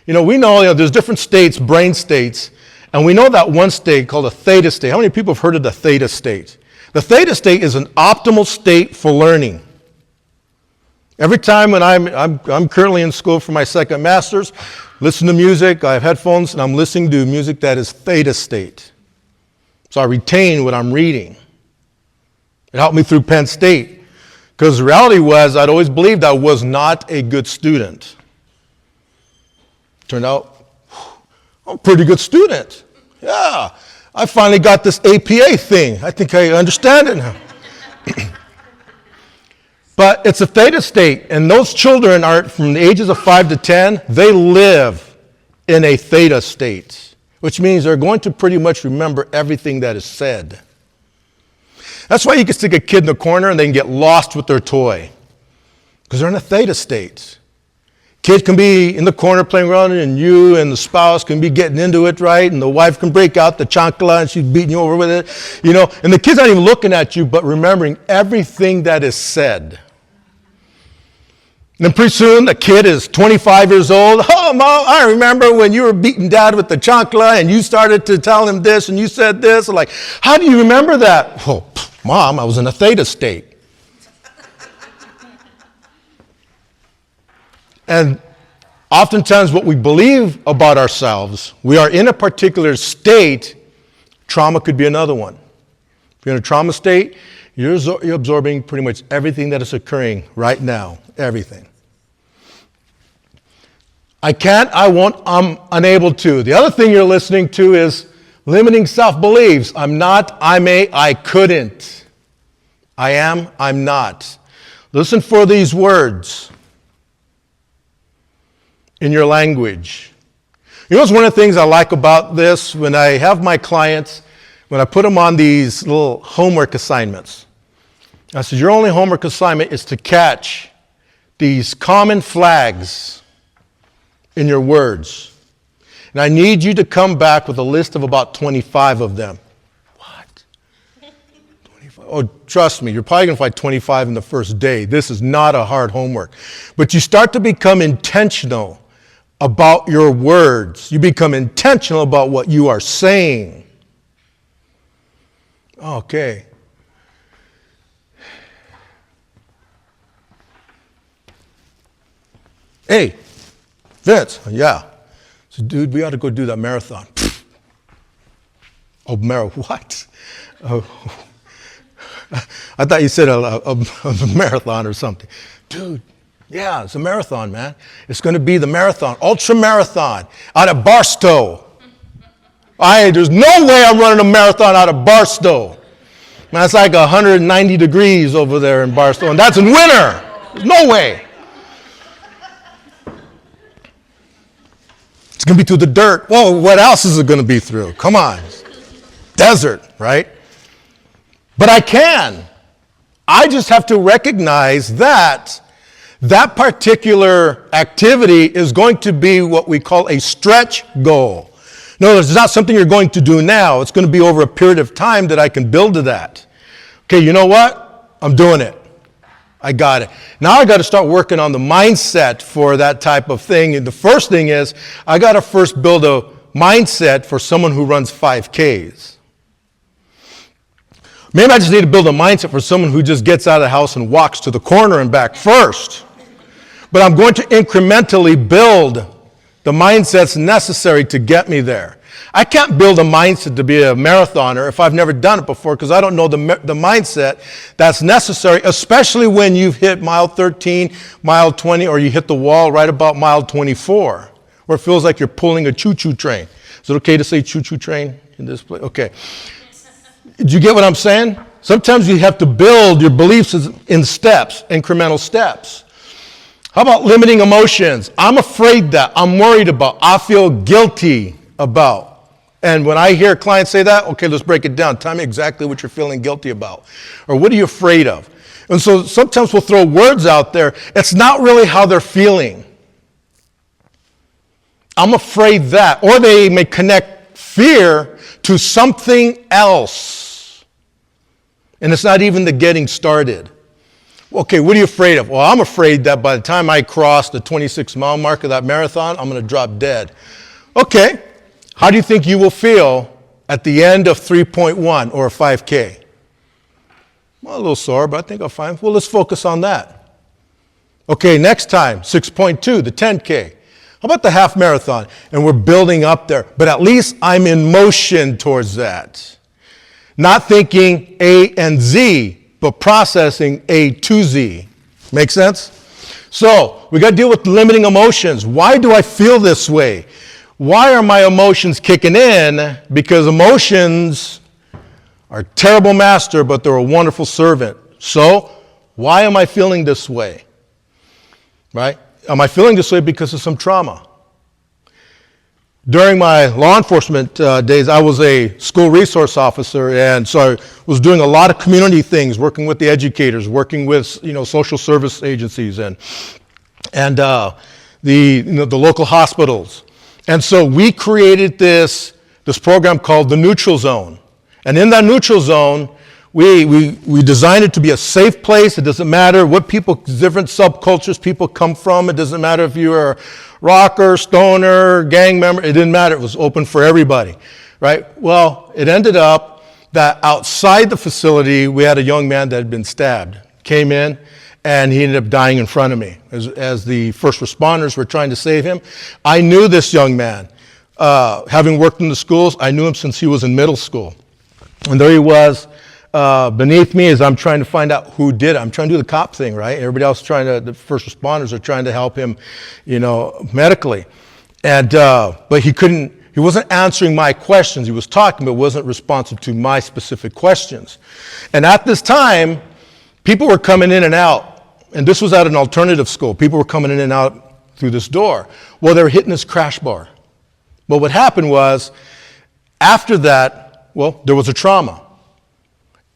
We know there's different states, brain states, and we know that one state called a theta state. How many people have heard of the theta state? The theta state is an optimal state for learning. Every time when I'm currently in school for my second master's, listen to music, I have headphones, and I'm listening to music that is theta state. So I retain what I'm reading. It helped me through Penn State, because the reality was I'd always believed I was not a good student. Turned out, I'm a pretty good student. Yeah, I finally got this APA thing. I think I understand it now. But it's a theta state, and those children are from the ages of 5 to 10, they live in a theta state, which means they're going to pretty much remember everything that is said. That's why you can stick a kid in the corner and they can get lost with their toy, because they're in a theta state. Kids can be in the corner playing around, and you and the spouse can be getting into it, right? And the wife can break out the chancla and she's beating you over with it, And the kid's not even looking at you, but remembering everything that is said. And then pretty soon the kid is 25 years old. Oh, Mom, I remember when you were beating Dad with the chancla and you started to tell him this and you said this. Like, how do you remember that? Well, Mom, I was in a theta state. And oftentimes what we believe about ourselves, we are in a particular state, trauma could be another one. If you're in a trauma state, you're absorbing pretty much everything that is occurring right now, everything. I can't, I won't, I'm unable to. The other thing you're listening to is limiting self-beliefs. I'm not, I may, I couldn't. I am, I'm not. Listen for these words in your language. It's one of the things I like about this when I have my clients, when I put them on these little homework assignments. I said, your only homework assignment is to catch these common flags in your words. And I need you to come back with a list of about 25 of them. What? 25? Oh, trust me, you're probably going to find 25 in the first day. This is not a hard homework. But you start to become intentional about your words. You become intentional about what you are saying. Okay. Hey, Vince, yeah. So, dude, we ought to go do that marathon. Oh, what? Oh. I thought you said a marathon or something. Dude, yeah, it's a marathon, man. It's going to be the marathon, ultra marathon, out of Barstow. There's no way I'm running a marathon out of Barstow. Man, it's like 190 degrees over there in Barstow, and that's in winter. There's no way. It's going to be through the dirt. Whoa, what else is it going to be through? Come on. Desert, right? But I can. I just have to recognize that that particular activity is going to be what we call a stretch goal. In other words, it's not something you're going to do now. It's going to be over a period of time that I can build to that. Okay, you know what? I'm doing it. I got it. Now I got to start working on the mindset for that type of thing. And the first thing is I got to first build a mindset for someone who runs 5Ks. Maybe I just need to build a mindset for someone who just gets out of the house and walks to the corner and back first. But I'm going to incrementally build the mindsets necessary to get me there. I can't build a mindset to be a marathoner if I've never done it before, because I don't know the mindset that's necessary, especially when you've hit mile 13, mile 20, or you hit the wall right about mile 24, where it feels like you're pulling a choo-choo train. Is it okay to say choo-choo train in this place? Okay. Do you get what I'm saying? Sometimes you have to build your beliefs in steps, incremental steps. How about limiting emotions? I'm afraid that, I'm worried about, I feel guilty about. And when I hear clients say that, okay, let's break it down. Tell me exactly what you're feeling guilty about. Or what are you afraid of? And so sometimes we'll throw words out there. It's not really how they're feeling. I'm afraid that. Or they may connect fear to something else. And it's not even the getting started. Okay, what are you afraid of? Well, I'm afraid that by the time I cross the 26-mile mark of that marathon, I'm going to drop dead. Okay, how do you think you will feel at the end of 3.1 or a 5K? Well, a little sore, but I think I'll find. Well, let's focus on that. Okay, next time, 6.2, the 10K. How about the half marathon? And we're building up there, but at least I'm in motion towards that. Not thinking A and Z, but processing A to Z. Make sense? So, we got to deal with limiting emotions. Why do I feel this way? Why are my emotions kicking in? Because emotions are a terrible master, but they're a wonderful servant. So, why am I feeling this way? Right? Am I feeling this way because of some trauma? During my law enforcement days, I was a school resource officer, and so I was doing a lot of community things, working with the educators, working with social service agencies, and the local hospitals. And so we created this program called the Neutral Zone, and in that neutral zone, we designed it to be a safe place. It doesn't matter what different subcultures people come from. It doesn't matter if you are rocker, stoner, gang member. It didn't matter. It was open for everybody, right? Well, it ended up that outside the facility, we had a young man that had been stabbed. Came in, and he ended up dying in front of me. As the first responders were trying to save him, I knew this young man. Having worked in the schools, I knew him since he was in middle school. And there he was. Beneath me as I'm trying to find out who did it. I'm trying to do the cop thing, right? Everybody else the first responders are trying to help him, medically. And, but he wasn't answering my questions. He was talking, but wasn't responsive to my specific questions. And at this time, people were coming in and out. And this was at an alternative school. People were coming in and out through this door. Well, they were hitting this crash bar. But what happened was, after that, there was a trauma.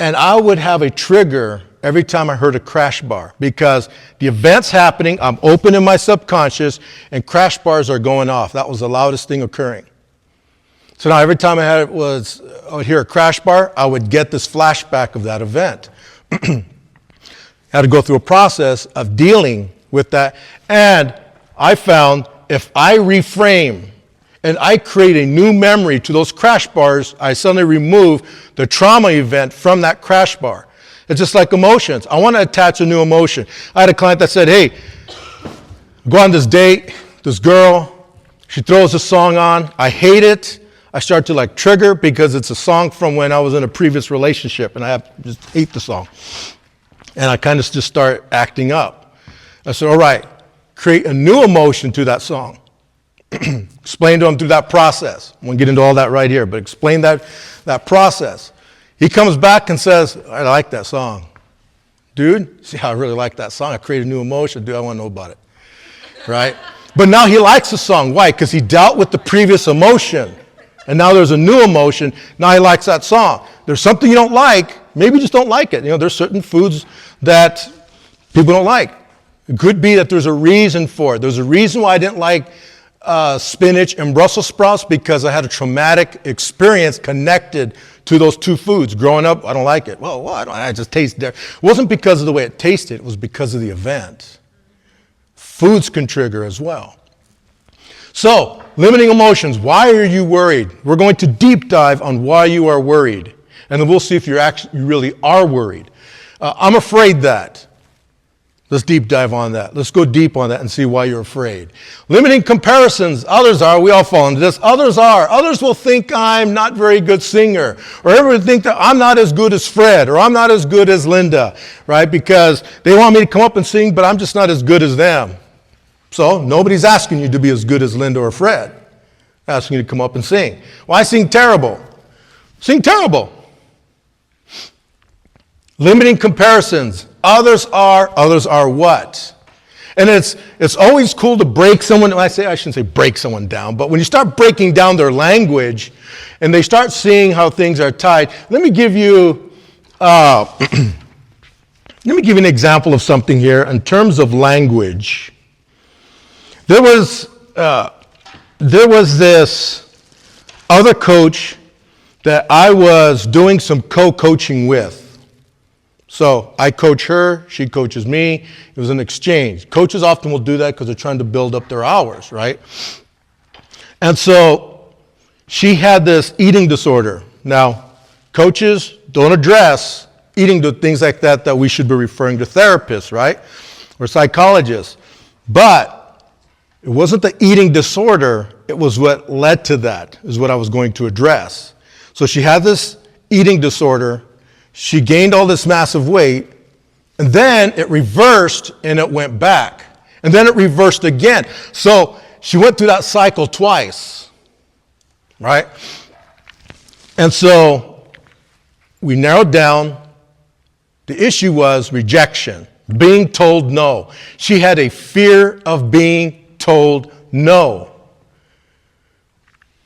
And I would have a trigger every time I heard a crash bar, because the event's happening, I'm open in my subconscious, and crash bars are going off. That was the loudest thing occurring. So now every time I would hear a crash bar, I would get this flashback of that event. I had to go through a process of dealing with that. And I found if I reframe and I create a new memory to those crash bars, I suddenly remove the trauma event from that crash bar. It's just like emotions. I want to attach a new emotion. I had a client that said, hey, go on this date, this girl, she throws a song on, I hate it. I start to trigger because it's a song from when I was in a previous relationship, and I just hate the song. And I kind of just start acting up. I said, all right, create a new emotion to that song. Explain to him through that process. I won't get into all that right here, but explain that process. He comes back and says, I like that song. Dude, see how I really like that song? I created a new emotion. Dude, I want to know about it. Right? But now he likes the song. Why? Because he dealt with the previous emotion. And now there's a new emotion. Now he likes that song. There's something you don't like. Maybe you just don't like it. There's certain foods that people don't like. It could be that there's a reason for it. There's a reason why I didn't like spinach and Brussels sprouts, because I had a traumatic experience connected to those two foods. Growing up, I don't like it. Well, I just taste there. It wasn't because of the way it tasted. It was because of the event. Foods can trigger as well. So, limiting emotions. Why are you worried? We're going to deep dive on why you are worried. And then we'll see if you really are worried. I'm afraid that. Let's deep dive on that. Let's go deep on that and see why you're afraid. Limiting comparisons. Others are. We all fall into this. Others are. Others will think I'm not very good singer. Or everyone think that I'm not as good as Fred. Or I'm not as good as Linda. Right? Because they want me to come up and sing, but I'm just not as good as them. So nobody's asking you to be as good as Linda or Fred. They're asking you to come up and sing. Well, I sing terrible. Sing terrible. Limiting comparisons. Others are what? And it's always cool to break someone. I shouldn't say break someone down, but when you start breaking down their language and they start seeing how things are tied, let me give you an example of something here in terms of language. There was this other coach that I was doing some co-coaching with. So I coach her, she coaches me. It was an exchange. Coaches often will do that because they're trying to build up their hours, right? And so she had this eating disorder. Now, coaches don't address eating things like that we should be referring to therapists, right? Or psychologists. But it wasn't the eating disorder, it was what led to that, is what I was going to address. So she had this eating disorder. She gained all this massive weight, and then it reversed and it went back. And then it reversed again. So she went through that cycle twice, right? And so we narrowed down. The issue was rejection, being told no. She had a fear of being told no.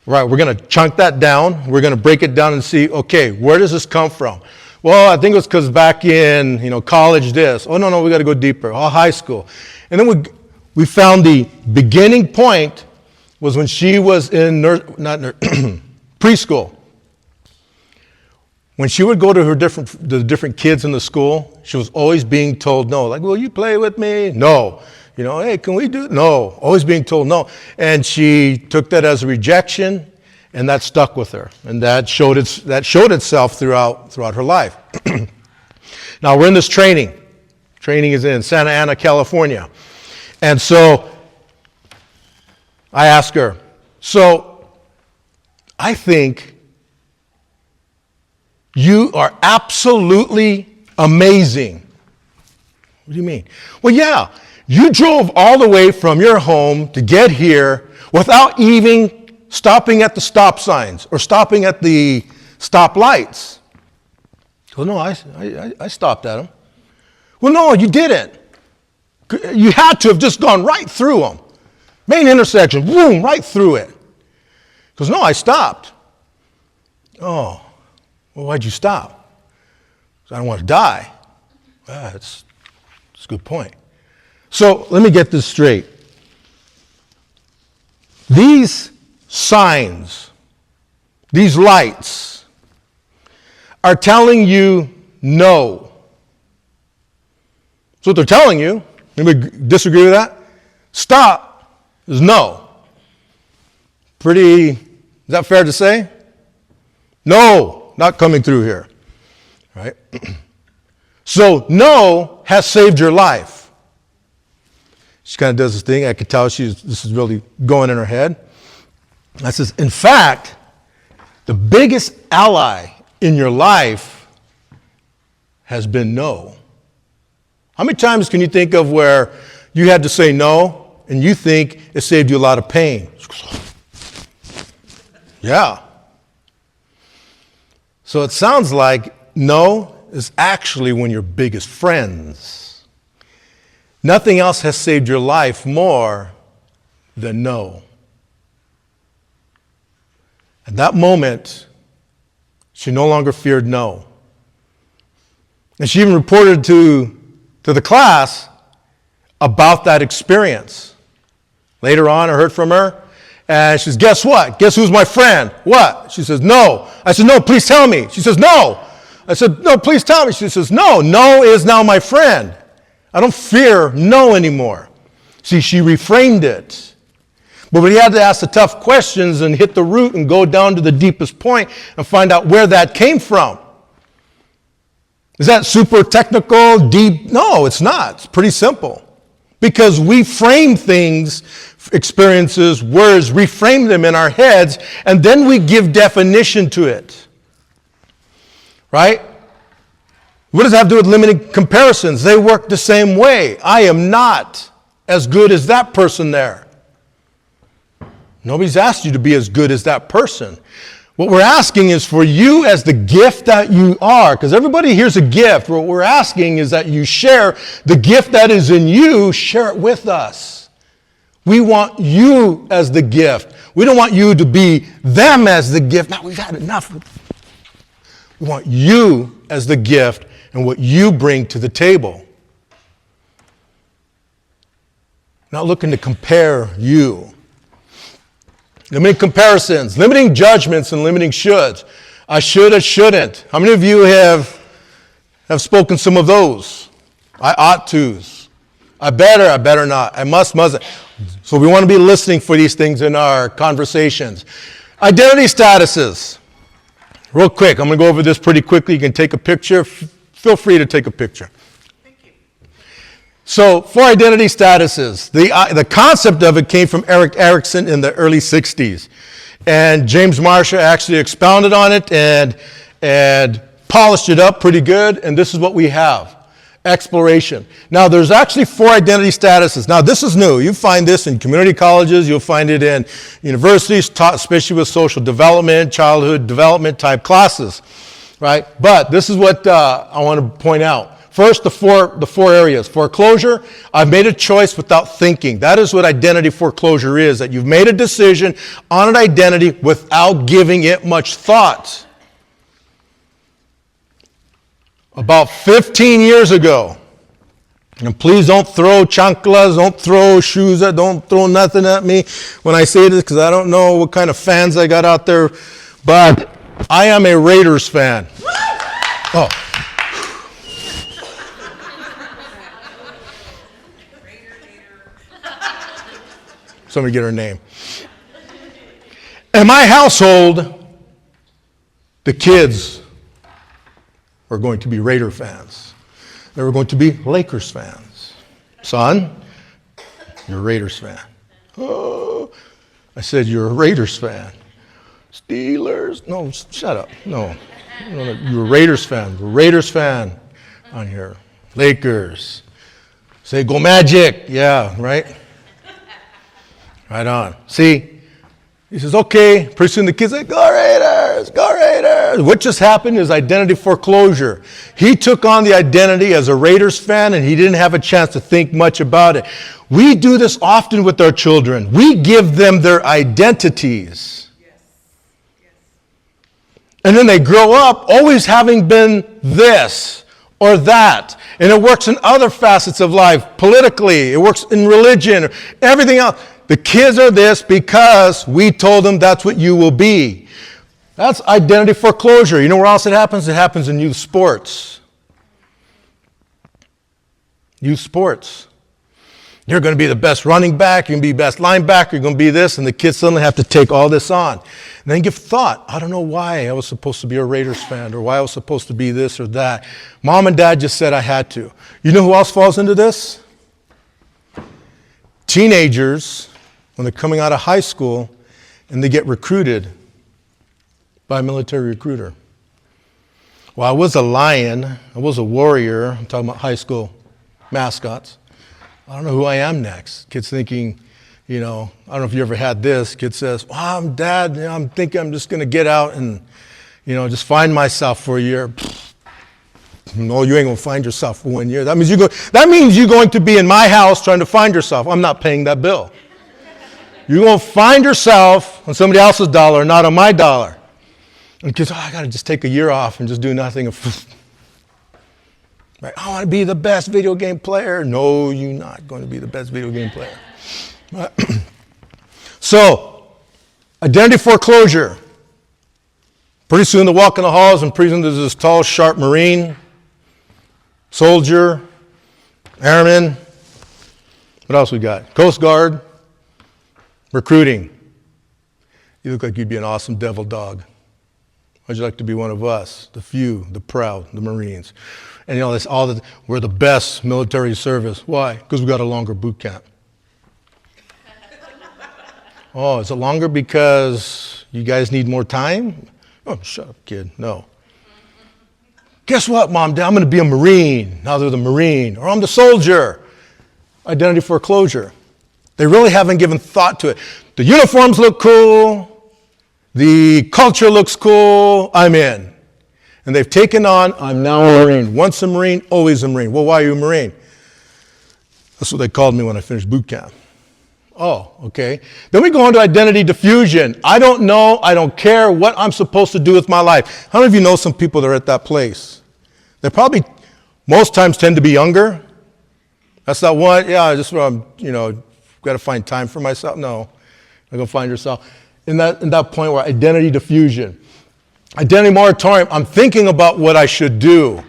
Right, we're going to chunk that down. We're going to break it down and see, okay, where does this come from? Well, I think it was because back in, college this. Oh, no, we got to go deeper. Oh, high school. And then we found the beginning point was when she was in preschool. When she would go to the different kids in the school, she was always being told no. Like, will you play with me? No. Hey, can we do it? No. Always being told no. And she took that as a rejection. And that stuck with her, and that showed itself throughout her life. Now we're in this training. Training is in Santa Ana, California, and so I asked her. So I think you are absolutely amazing. What do you mean? Well, yeah, you drove all the way from your home to get here without even stopping at the stop signs or stopping at the stop lights. Well, no, I stopped at them. Well, no, you didn't. You had to have just gone right through them. Main intersection, boom, right through it. Because no, I stopped. Oh, well, why'd you stop? Because I don't want to die. Well, that's a good point. So let me get this straight. These signs, these lights, are telling you no. That's what they're telling you. Anybody disagree with that? Stop is no. Is that fair to say? No, not coming through here. Right? So no has saved your life. She kind of does this thing. I could tell this is really going in her head. I says, in fact, the biggest ally in your life has been no. How many times can you think of where you had to say no and you think it saved you a lot of pain? Yeah. So it sounds like no is actually one of your biggest friends. Nothing else has saved your life more than no. At that moment, she no longer feared no. And she even reported to the class about that experience. Later on, I heard from her, and she says, guess what? Guess who's my friend? What? She says, no. I said, no, please tell me. She says, no. I said, no, please tell me. She says, no is now my friend. I don't fear no anymore. See, she reframed it. But we had to ask the tough questions and hit the root and go down to the deepest point and find out where that came from. Is that super technical, deep? No, it's not. It's pretty simple. Because we frame things, experiences, words, reframe them in our heads, and then we give definition to it. Right? What does that have to do with limiting comparisons? They work the same way. I am not as good as that person there. Nobody's asked you to be as good as that person. What we're asking is for you as the gift that you are, because everybody here's a gift. What we're asking is that you share the gift that is in you, share it with us. We want you as the gift. We don't want you to be them as the gift. Now we've had enough. We want you as the gift and what you bring to the table. Not looking to compare you. Limiting comparisons, limiting judgments, and limiting shoulds. I should, I shouldn't. How many of you have spoken some of those? I ought to's. I better not. I mustn't. So we want to be listening for these things in our conversations. Identity statuses. Real quick, I'm going to go over this pretty quickly. You can take a picture. Feel free to take a picture. So, for identity statuses, the concept of it came from Erik Erikson in the early 60s. And James Marshall actually expounded on it and polished it up pretty good. And this is what we have. Exploration. Now, there's actually 4 identity statuses. Now, this is new. You find this in community colleges. You'll find it in universities, taught especially with social development, childhood development type classes. Right? But this is what I want to point out. First, the four areas. Foreclosure, I've made a choice without thinking. That is what identity foreclosure is, that you've made a decision on an identity without giving it much thought. About 15 years ago, and please don't throw chanclas, don't throw shoes, don't throw nothing at me when I say this, because I don't know what kind of fans I got out there, but I am a Raiders fan. Oh. Somebody get her name. In my household, the kids were going to be Raider fans. They were going to be Lakers fans. Son, you're a Raiders fan. Oh, I said, you're a Raiders fan. Steelers. No, shut up. No, you're a Raiders fan. We're a Raiders fan on here. Lakers. Say, go Magic. Yeah, right? Right on. See, he says, okay. Pretty soon the kids say, go Raiders, go Raiders. What just happened is identity foreclosure. He took on the identity as a Raiders fan and he didn't have a chance to think much about it. We do this often with our children. We give them their identities. And then they grow up always having been this or that. And it works in other facets of life, politically. It works in religion, everything else. The kids are this because we told them that's what you will be. That's identity foreclosure. You know where else it happens? It happens in youth sports. Youth sports. You're going to be the best running back. You're going to be the best linebacker. You're going to be this. And the kids suddenly have to take all this on. And then give thought. I don't know why I was supposed to be a Raiders fan or why I was supposed to be this or that. Mom and dad just said I had to. You know who else falls into this? Teenagers, when they're coming out of high school and they get recruited by a military recruiter. Well, I was a lion. I was a warrior. I'm talking about high school mascots. I don't know who I am next. Kids thinking, I don't know if you ever had this. Kid says, well, I'm dad. I'm thinking I'm just going to get out and, just find myself for a year. No, you ain't going to find yourself for 1 year. That means you're going to be in my house trying to find yourself. I'm not paying that bill. You're going to find yourself on somebody else's dollar, not on my dollar. And kids, I got to just take a year off and just do nothing. Right? I want to be the best video game player. No, you're not going to be the best video game player. Right? So, identity foreclosure. Pretty soon they're walking the halls and pretty soon there's this tall, sharp Marine, soldier, airman. What else we got? Coast Guard. Recruiting. You look like you'd be an awesome devil dog. How'd you like to be one of us? The few, the proud, the Marines. And that's we're the best military service. Why? Because we got a longer boot camp. Oh, is it longer because you guys need more time? Oh, shut up, kid. No. Guess what, Mom, Dad? I'm going to be a Marine. Now they're the Marine. Or I'm the soldier. Identity foreclosure. They really haven't given thought to it. The uniforms look cool. The culture looks cool. I'm in. And they've taken on, I'm now a Marine. Once a Marine, always a Marine. Well, why are you a Marine? That's what they called me when I finished boot camp. Oh, okay. Then we go on to identity diffusion. I don't know, I don't care what I'm supposed to do with my life. How many of you know some people that are at that place? They probably, most times, tend to be younger. That's that one, I just, got to find time for myself. No, I go find yourself. In that point where identity diffusion. Identity moratorium, I'm thinking about what I should do.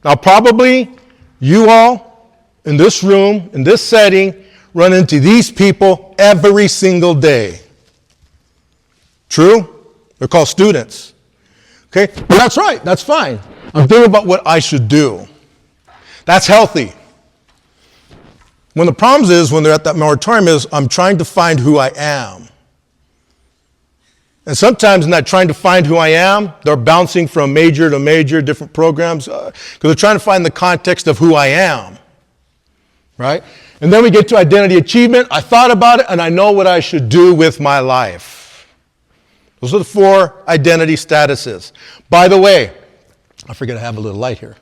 Now, probably you all in this room, in this setting, run into these people every single day. True? They're called students. Okay? But that's right. That's fine. I'm thinking about what I should do. That's healthy. When the problem is, when they're at that moratorium, is I'm trying to find who I am. And sometimes in that trying to find who I am, they're bouncing from major to major, different programs, because they're trying to find the context of who I am. Right? And then we get to identity achievement. I thought about it, and I know what I should do with my life. Those are the 4 identity statuses. By the way, I forget I have a little light here.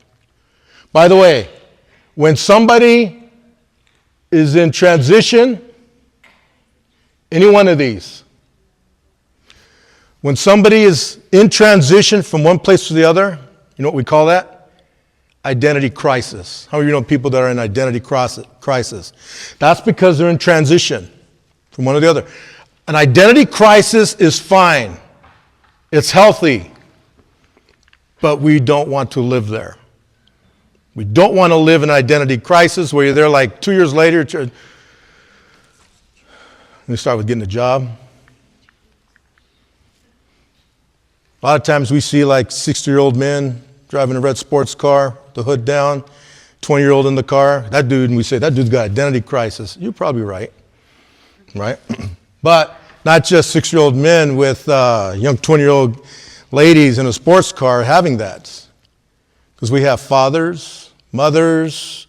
By the way, when somebody is in transition, any one of these, when somebody is in transition from one place to the other, you know what we call that? Identity crisis. How do you know people that are in identity crisis? That's because they're in transition from one to the other. An identity crisis is fine. It's healthy. But we don't want to live there. We don't want to live in an identity crisis where you're there like 2 years later. Let me start with getting a job. A lot of times we see like 60-year-old men driving a red sports car, the hood down, 20-year-old in the car. That dude, and we say, that dude's got identity crisis. You're probably right, right? But not just 6-year-old men with young 20-year-old ladies in a sports car having that. Because we have fathers, mothers,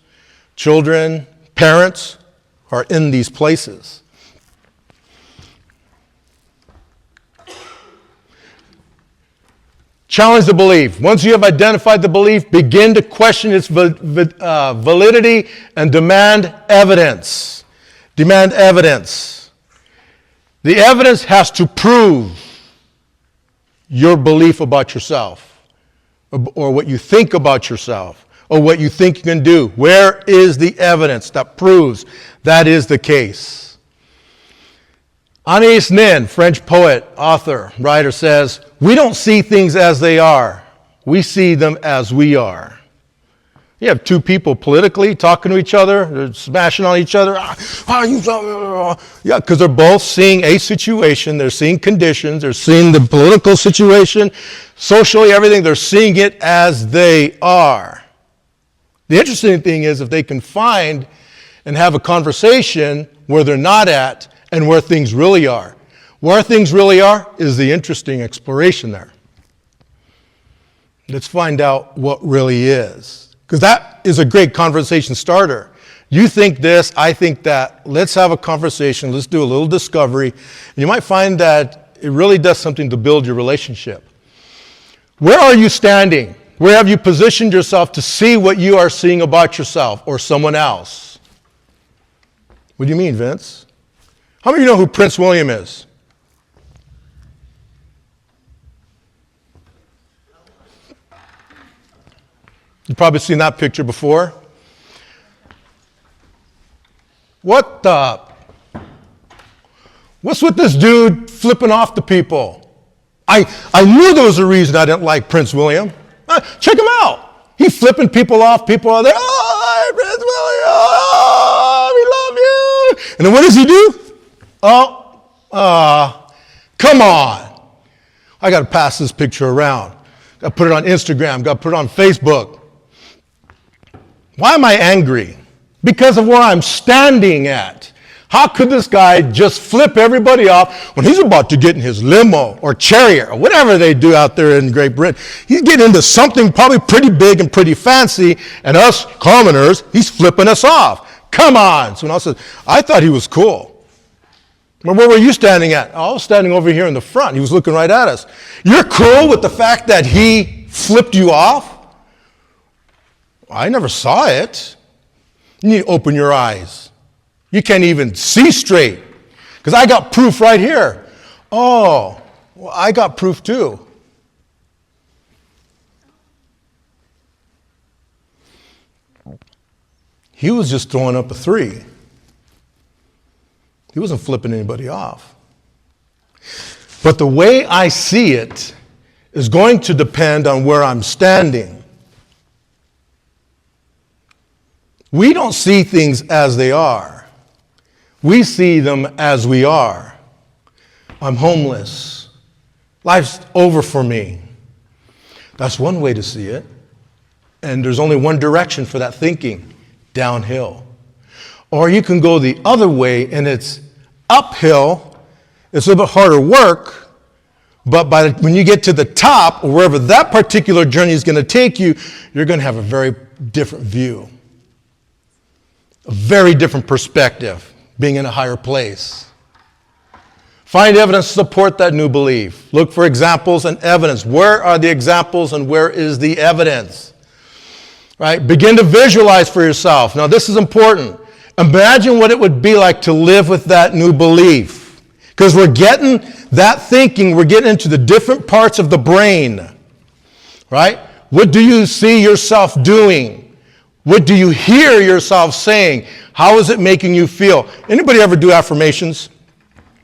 children, parents who are in these places. Challenge the belief. Once you have identified the belief, begin to question its validity and demand evidence. Demand evidence. The evidence has to prove your belief about yourself, or what you think about yourself, or what you think you can do. Where is the evidence that proves that is the case? Agnès Nin, French poet, author, writer, says, we don't see things as they are. We see them as we are. You have 2 people politically talking to each other, they're smashing on each other. Yeah, because they're both seeing a situation, they're seeing conditions, they're seeing the political situation, socially, everything, they're seeing it as they are. The interesting thing is if they can find and have a conversation where they're not at, and where things really are. Where things really are is the interesting exploration there. Let's find out what really is. Because that is a great conversation starter. You think this, I think that. Let's have a conversation. Let's do a little discovery. And you might find that it really does something to build your relationship. Where are you standing? Where have you positioned yourself to see what you are seeing about yourself or someone else? What do you mean, Vince? How many of you know who Prince William is? You've probably seen that picture before. What's with this dude flipping off the people? I knew there was a reason I didn't like Prince William. Check him out. He's flipping people off. People are there. Oh, Prince William. Oh, we love you. And then what does he do? Come on. I got to pass this picture around. Got to put it on Instagram. Got to put it on Facebook. Why am I angry? Because of where I'm standing at. How could this guy just flip everybody off when he's about to get in his limo or chariot or whatever they do out there in Great Britain? He's getting into something probably pretty big and pretty fancy, and us commoners, he's flipping us off. Come on. Someone else says, I thought he was cool. Well, where were you standing at? I was standing over here in the front. He was looking right at us. You're cool with the fact that he flipped you off? I never saw it. You need to open your eyes. You can't even see straight. Because I got proof right here. Oh, well, I got proof too. He was just throwing up a 3. He wasn't flipping anybody off. But the way I see it is going to depend on where I'm standing. We don't see things as they are. We see them as we are. I'm homeless. Life's over for me. That's one way to see it. And there's only one direction for that thinking, downhill. Or you can go the other way and it's uphill. It's a little bit harder work. But when you get to the top, or wherever that particular journey is going to take you, you're going to have a very different view. A very different perspective. Being in a higher place. Find evidence to support that new belief. Look for examples and evidence. Where are the examples and where is the evidence? Right? Begin to visualize for yourself. Now this is important. Imagine what it would be like to live with that new belief. Because we're getting that thinking, we're getting into the different parts of the brain. Right? What do you see yourself doing? What do you hear yourself saying? How is it making you feel? Anybody ever do affirmations?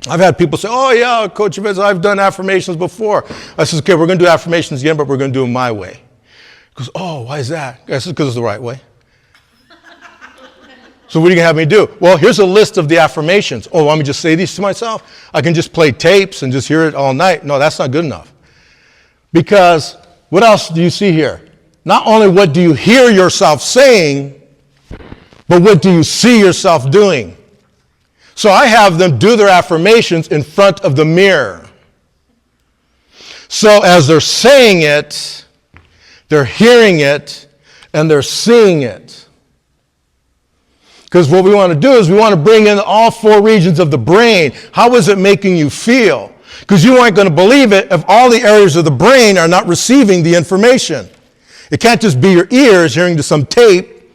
I've had people say, oh yeah, Coach Vince, I've done affirmations before. I said, okay, we're going to do affirmations again, but we're going to do them my way. He goes, oh, why is that? I said, because it's the right way. So what are you going to have me do? Well, here's a list of the affirmations. Oh, want me to just say these to myself? I can just play tapes and just hear it all night. No, that's not good enough. Because what else do you see here? Not only what do you hear yourself saying, but what do you see yourself doing? So I have them do their affirmations in front of the mirror. So as they're saying it, they're hearing it, and they're seeing it. Because what we want to do is we want to bring in all 4 regions of the brain. How is it making you feel? Because you aren't going to believe it if all the areas of the brain are not receiving the information. It can't just be your ears hearing to some tape.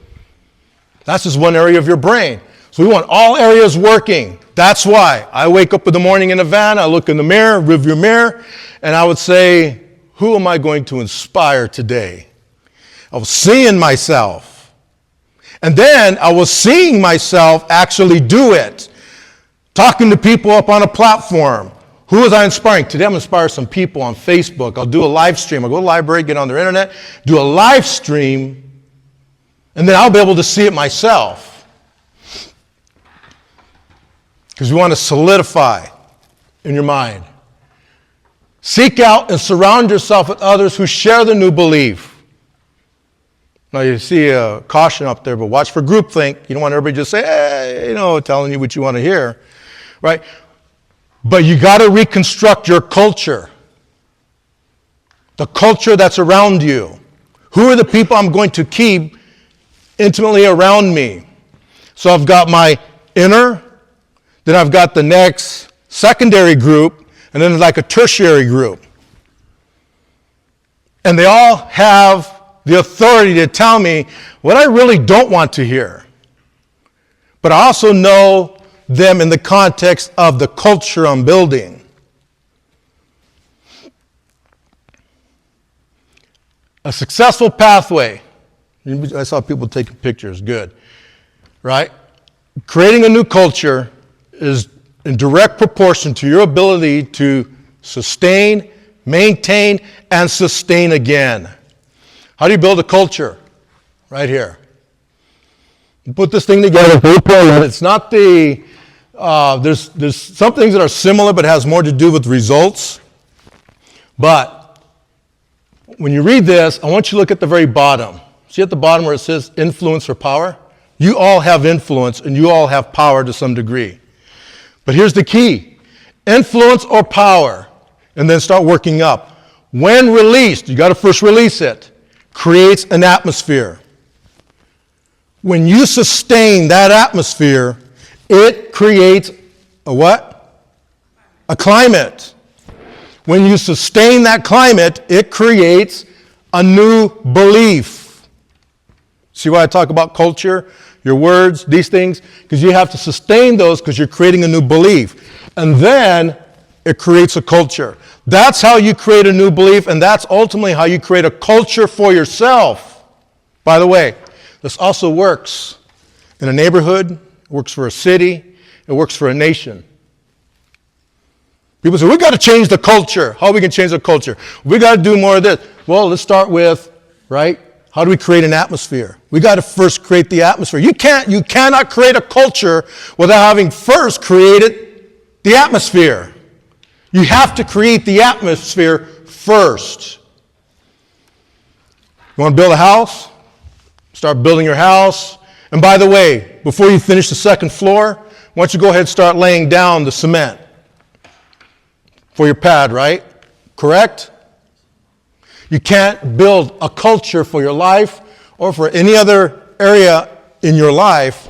That's just one area of your brain. So we want all areas working. That's why I wake up in the morning in a van, I look in the mirror, rearview mirror, and I would say, who am I going to inspire today? I was seeing myself. And then I was seeing myself actually do it. Talking to people up on a platform. Who was I inspiring? Today I'm inspiring some people on Facebook. I'll do a live stream. I'll go to the library, get on their internet, do a live stream, and then I'll be able to see it myself. Because we want to solidify in your mind. Seek out and surround yourself with others who share the new belief. Now you see a caution up there, but watch for groupthink. You don't want everybody just say, hey, telling you what you want to hear. Right? But you got to reconstruct your culture. The culture that's around you. Who are the people I'm going to keep intimately around me? So I've got my inner, then I've got the next secondary group, and then like a tertiary group. And they all have the authority to tell me what I really don't want to hear. But I also know them in the context of the culture I'm building. A successful pathway. I saw people taking pictures. Good. Right? Creating a new culture is in direct proportion to your ability to sustain, maintain, and sustain again. How do you build a culture? Right here. You put this thing together, and it's not the, there's some things that are similar but has more to do with results. But when you read this, I want you to look at the very bottom. See at the bottom where it says influence or power? You all have influence and you all have power to some degree. But here's the key. Influence or power, and then start working up. When released, you got to first release it, creates an atmosphere. When you sustain that atmosphere, it creates a what? A climate. When you sustain that climate, it creates a new belief. See why I talk about culture, your words, these things? Because you have to sustain those because you're creating a new belief. And then it creates a culture. That's how you create a new belief, and that's ultimately how you create a culture for yourself. By the way, this also works in a neighborhood, it works for a city, it works for a nation. People say, we got to change the culture. How are we going to change the culture? We got to do more of this. Well, let's start with, right? How do we create an atmosphere? We got to first create the atmosphere. You cannot create a culture without having first created the atmosphere. You have to create the atmosphere first. You want to build a house? Start building your house. And by the way, before you finish the second floor, why don't you go ahead and start laying down the cement for your pad, right? Correct? You can't build a culture for your life or for any other area in your life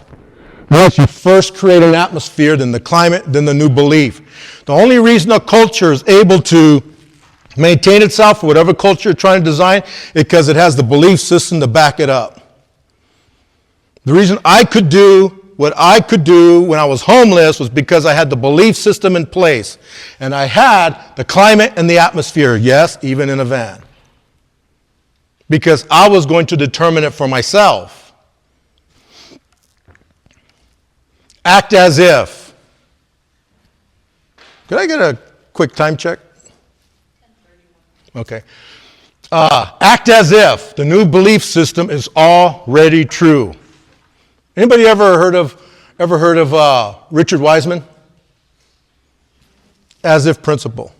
unless you first create an atmosphere, then the climate, then the new belief. The only reason a culture is able to maintain itself, whatever culture you're trying to design, is because it has the belief system to back it up. The reason I could do what I could do when I was homeless was because I had the belief system in place. And I had the climate and the atmosphere, yes, even in a van. Because I was going to determine it for myself. Act as if. Could I get a quick time check? 10:31. Okay. Act as if the new belief system is already true. Anybody ever heard of Richard Wiseman? As if principle.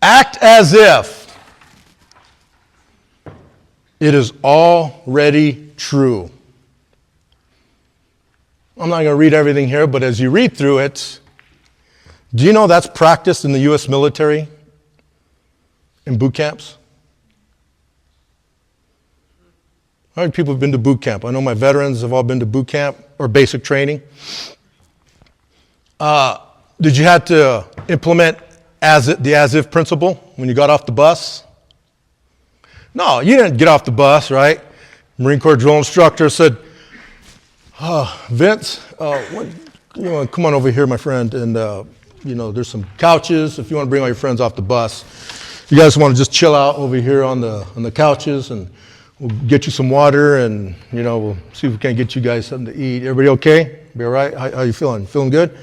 Act as if it is already true. I'm not going to read everything here, but as you read through it, do you know that's practiced in the U.S. military in boot camps? How many people have been to boot camp? I know my veterans have all been to boot camp or basic training. Did you have to implement the as-if principle when you got off the bus? No, you didn't get off the bus, right? Marine Corps drill instructor said, Vince, come on over here, my friend, and there's some couches if you want to bring all your friends off the bus. You guys want to just chill out over here on the couches, and we'll get you some water, and we'll see if we can get you guys something to eat. Everybody okay? Be all right? How you feeling? Feeling good?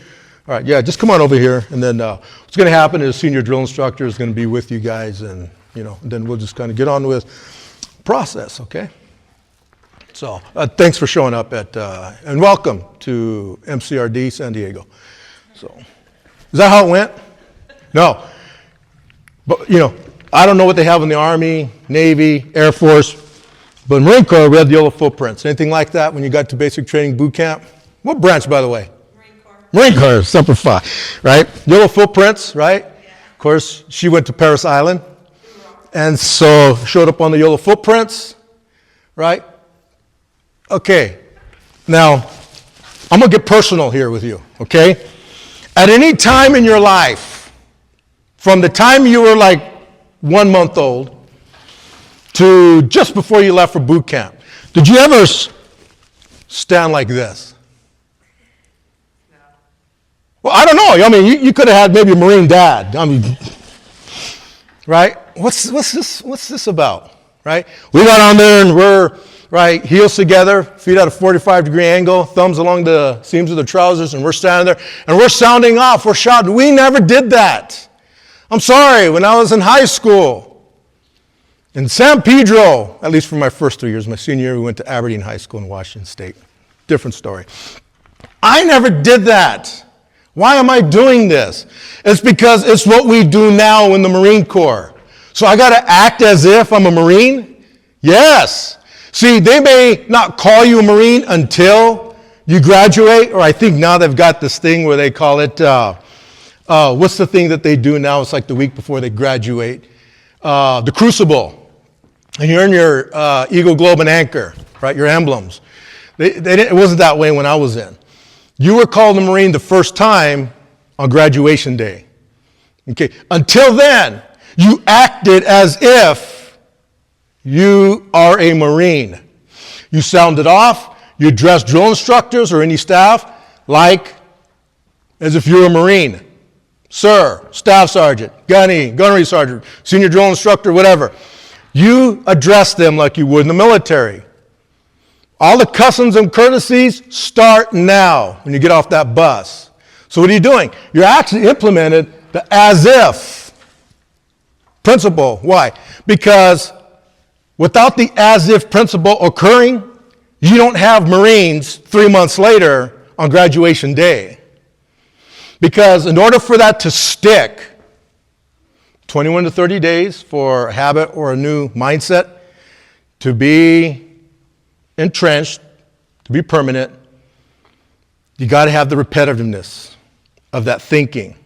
All right, yeah, just come on over here, and then what's going to happen is senior drill instructor is going to be with you guys, and then we'll just kind of get on with process, okay? So thanks for showing up and welcome to MCRD San Diego. So is that how it went? No, but I don't know what they have in the Army, Navy, Air Force, but in Marine Corps we had the yellow footprints. Anything like that when you got to basic training boot camp? What branch, by the way? Marine Corps, Semper Fi, right? Yellow footprints, right? Yeah. Of course, she went to Parris Island, and so showed up on the yellow footprints, right? Okay, now I'm going to get personal here with you, okay? At any time in your life, from the time you were like 1 month old to just before you left for boot camp, did you ever stand like this? Well, I don't know. I mean, you could have had maybe a Marine dad. I mean, right? What's this about? Right? We got on there and we're right, heels together, feet at a 45-degree angle, thumbs along the seams of the trousers, and we're standing there and we're sounding off. We're shouting. We never did that. I'm sorry. When I was in high school, in San Pedro, at least for my first 3 years, my senior year, we went to Aberdeen High School in Washington State. Different story. I never did that. Why am I doing this? It's because it's what we do now in the Marine Corps. So I got to act as if I'm a Marine? Yes. See, they may not call you a Marine until you graduate, or I think now they've got this thing where they call it, what's the thing that they do now? It's like the week before they graduate. The Crucible. And you're in your Eagle, Globe, and Anchor, right? Your emblems. It wasn't that way when I was in. You were called a Marine the first time on graduation day. Okay. Until then, you acted as if you are a Marine. You sounded off. You addressed drill instructors or any staff like as if you're a Marine. Sir, Staff Sergeant, Gunnery Sergeant, Senior Drill Instructor, whatever. You address them like you would in the military. All the customs and courtesies start now when you get off that bus. So what are you doing? You're actually implemented the as if principle. Why? Because without the as if principle occurring, you don't have Marines 3 months later on graduation day. Because in order for that to stick, 21 to 30 days for a habit or a new mindset to be entrenched, to be permanent, you got to have the repetitiveness of that thinking.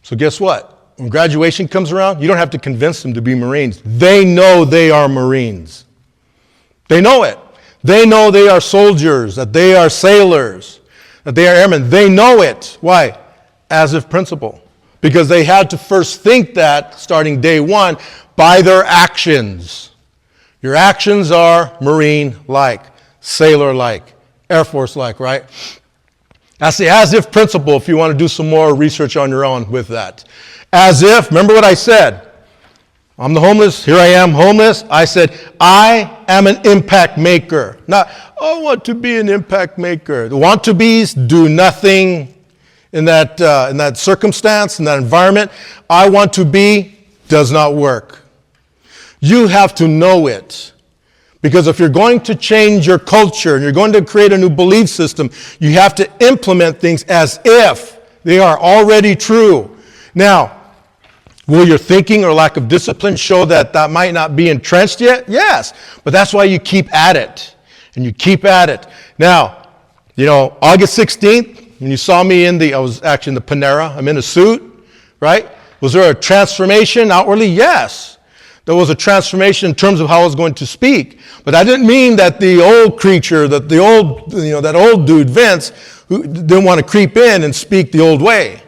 So guess what? When graduation comes around, you don't have to convince them to be Marines. They know they are Marines. They know it. They know they are soldiers, that they are sailors, that they are airmen. They know it. Why? As if principle. Because they had to first think that starting day one by their actions. Your actions are Marine-like, sailor-like, Air Force-like, right? That's the as-if principle if you want to do some more research on your own with that. As if, remember what I said. I'm the homeless, here I am homeless. I said, I am an impact maker. Not, I want to be an impact maker. The want-to-be's do nothing in that circumstance, in that environment. I want to be does not work. You have to know it. Because if you're going to change your culture and you're going to create a new belief system, you have to implement things as if they are already true. Now, will your thinking or lack of discipline show that that might not be entrenched yet? Yes. But that's why you keep at it. And you keep at it. Now, August 16th, when you saw me I was actually in the Panera. I'm in a suit, right? Was there a transformation outwardly? Yes. There was a transformation in terms of how I was going to speak. But that didn't mean that the old creature, that old dude, Vince, who didn't want to creep in and speak the old way.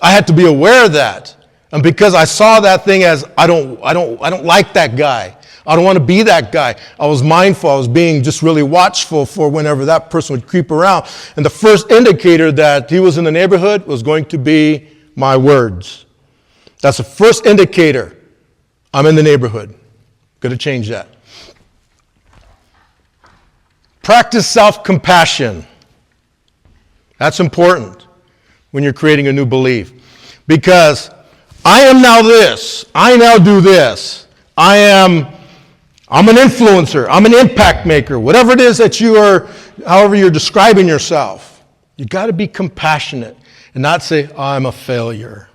I had to be aware of that. And because I saw that thing as, I don't like that guy. I don't want to be that guy. I was mindful. I was being just really watchful for whenever that person would creep around. And the first indicator that he was in the neighborhood was going to be my words. That's the first indicator. I'm in the neighborhood. Got to change that. Practice self-compassion. That's important when you're creating a new belief. Because I am now this. I now do this. I'm an influencer. I'm an impact maker. Whatever it is that you are, however you're describing yourself, you got to be compassionate and not say, I'm a failure.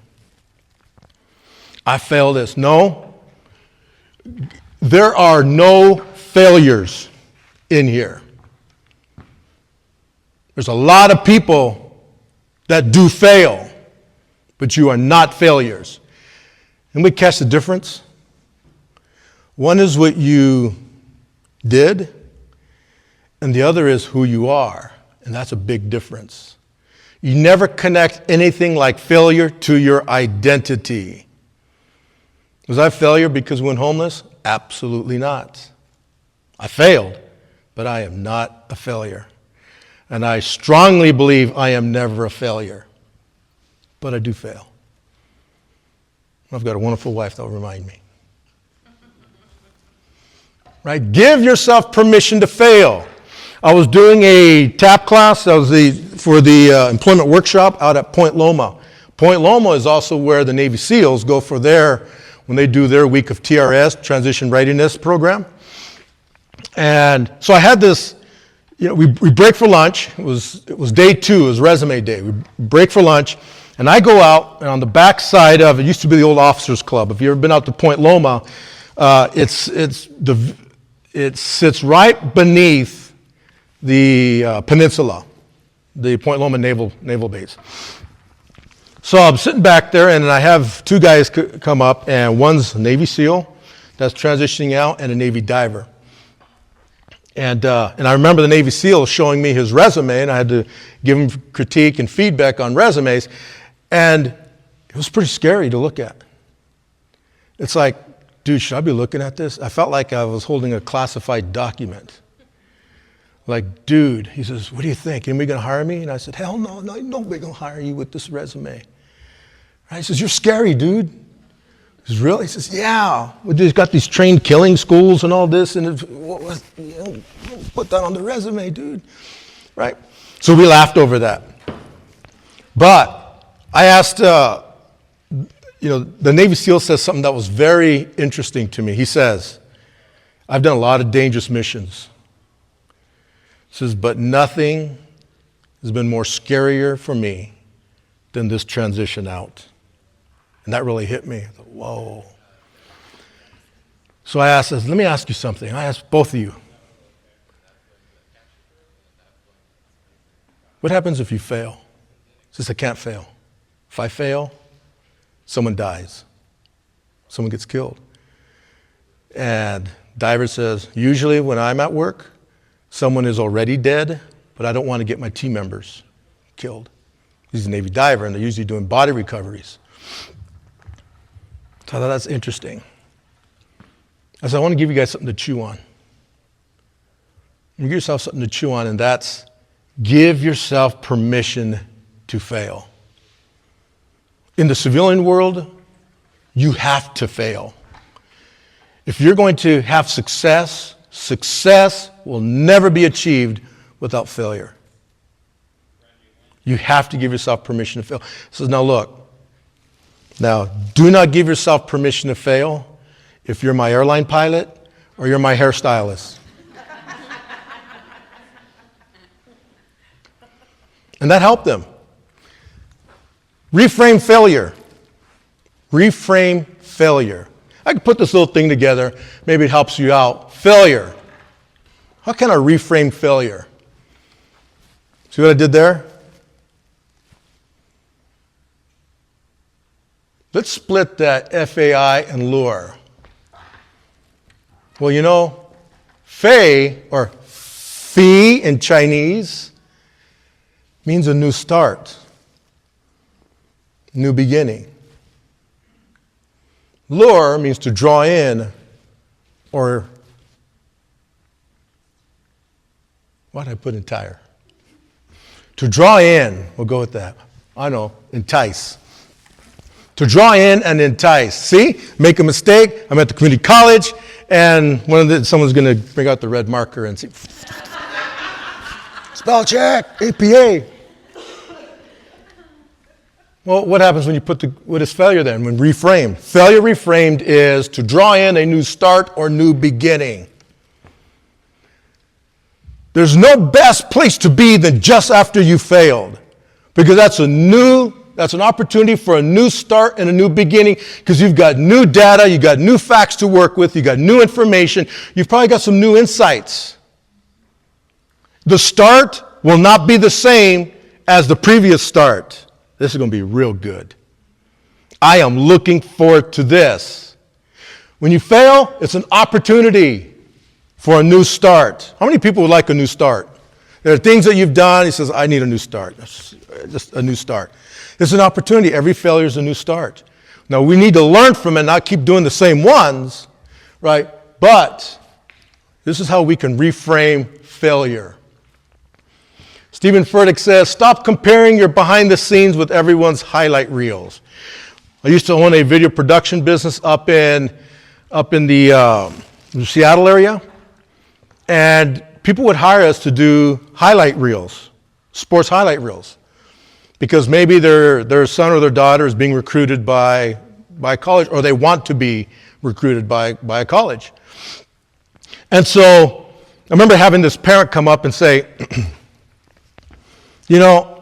I failed this. No. There are no failures in here. There's a lot of people that do fail, but you are not failures. And we catch the difference. One is what you did, and the other is who you are. And that's a big difference. You never connect anything like failure to your identity. Was I a failure because I went homeless? Absolutely not. I failed, but I am not a failure. And I strongly believe I am never a failure. But I do fail. I've got a wonderful wife that will remind me. Right? Give yourself permission to fail. I was doing a TAP class. That was for the employment workshop out at Point Loma. Point Loma is also where the Navy SEALs go for when they do their week of TRS, Transition Readiness Program. And so I had this, we break for lunch. It was day 2. It was resume day. We break for lunch, and I go out, and on the back side of it used to be the old Officers Club. If you've ever been out to Point Loma, it sits right beneath the peninsula, the Point Loma Naval Base. So I'm sitting back there, and I have 2 guys come up, and one's a Navy SEAL that's transitioning out, and a Navy diver. And I remember the Navy SEAL showing me his resume, and I had to give him critique and feedback on resumes, and it was pretty scary to look at. It's like, dude, should I be looking at this? I felt like I was holding a classified document. Like, dude, he says, what do you think? Anybody going to hire me? And I said, hell no, nobody going to hire you with this resume. Right? He says, you're scary, dude. He says, really? He says, yeah. We've got these trained killing schools and all this, and put that on the resume, dude. Right? So we laughed over that. But I asked, the Navy SEAL says something that was very interesting to me. He says, I've done a lot of dangerous missions. He says, but nothing has been more scarier for me than this transition out. And that really hit me. I thought, whoa. So I asked, let me ask you something. I asked both of you. What happens if you fail? He says, I can't fail. If I fail, someone dies. Someone gets killed. And diver says, usually when I'm at work, someone is already dead, but I don't want to get my team members killed. He's a Navy diver, and they're usually doing body recoveries. So I thought that's interesting. I said, I want to give you guys something to chew on. You give yourself something to chew on, and that's give yourself permission to fail. In the civilian world, you have to fail. If you're going to have success, success will never be achieved without failure. You have to give yourself permission to fail. So now look. Now, do not give yourself permission to fail if you're my airline pilot or you're my hairstylist. And that helped them. Reframe failure. Reframe failure. I can put this little thing together. Maybe it helps you out. Failure. How can I reframe failure? See what I did there? Let's split that FAI and lure. Well, fei, or fi in Chinese, means a new start, new beginning. Lure means to draw in, or what did I put entire? To draw in, we'll go with that. I know, entice. To draw in and entice. See, make a mistake. I'm at the community college, and someone's going to bring out the red marker and see. Spell check, APA. Well, what happens when you what is failure then? When reframed. Failure reframed is to draw in a new start or new beginning. There's no best place to be than just after you failed, because that's an opportunity for a new start and a new beginning, because you've got new data, you've got new facts to work with, you've got new information, you've probably got some new insights. The start will not be the same as the previous start. This is going to be real good. I am looking forward to this. When you fail, it's an opportunity for a new start. How many people would like a new start? There are things that you've done. He says, I need a new start. Just a new start. It's an opportunity. Every failure is a new start. Now, we need to learn from it and not keep doing the same ones, right? But this is how we can reframe failure. Stephen Furtick says, stop comparing your behind the scenes with everyone's highlight reels. I used to own a video production business up in the Seattle area, and people would hire us to do highlight reels, sports highlight reels, because maybe their son or their daughter is being recruited by a college, or they want to be recruited by a college. And so remember having this parent come up and say, you know,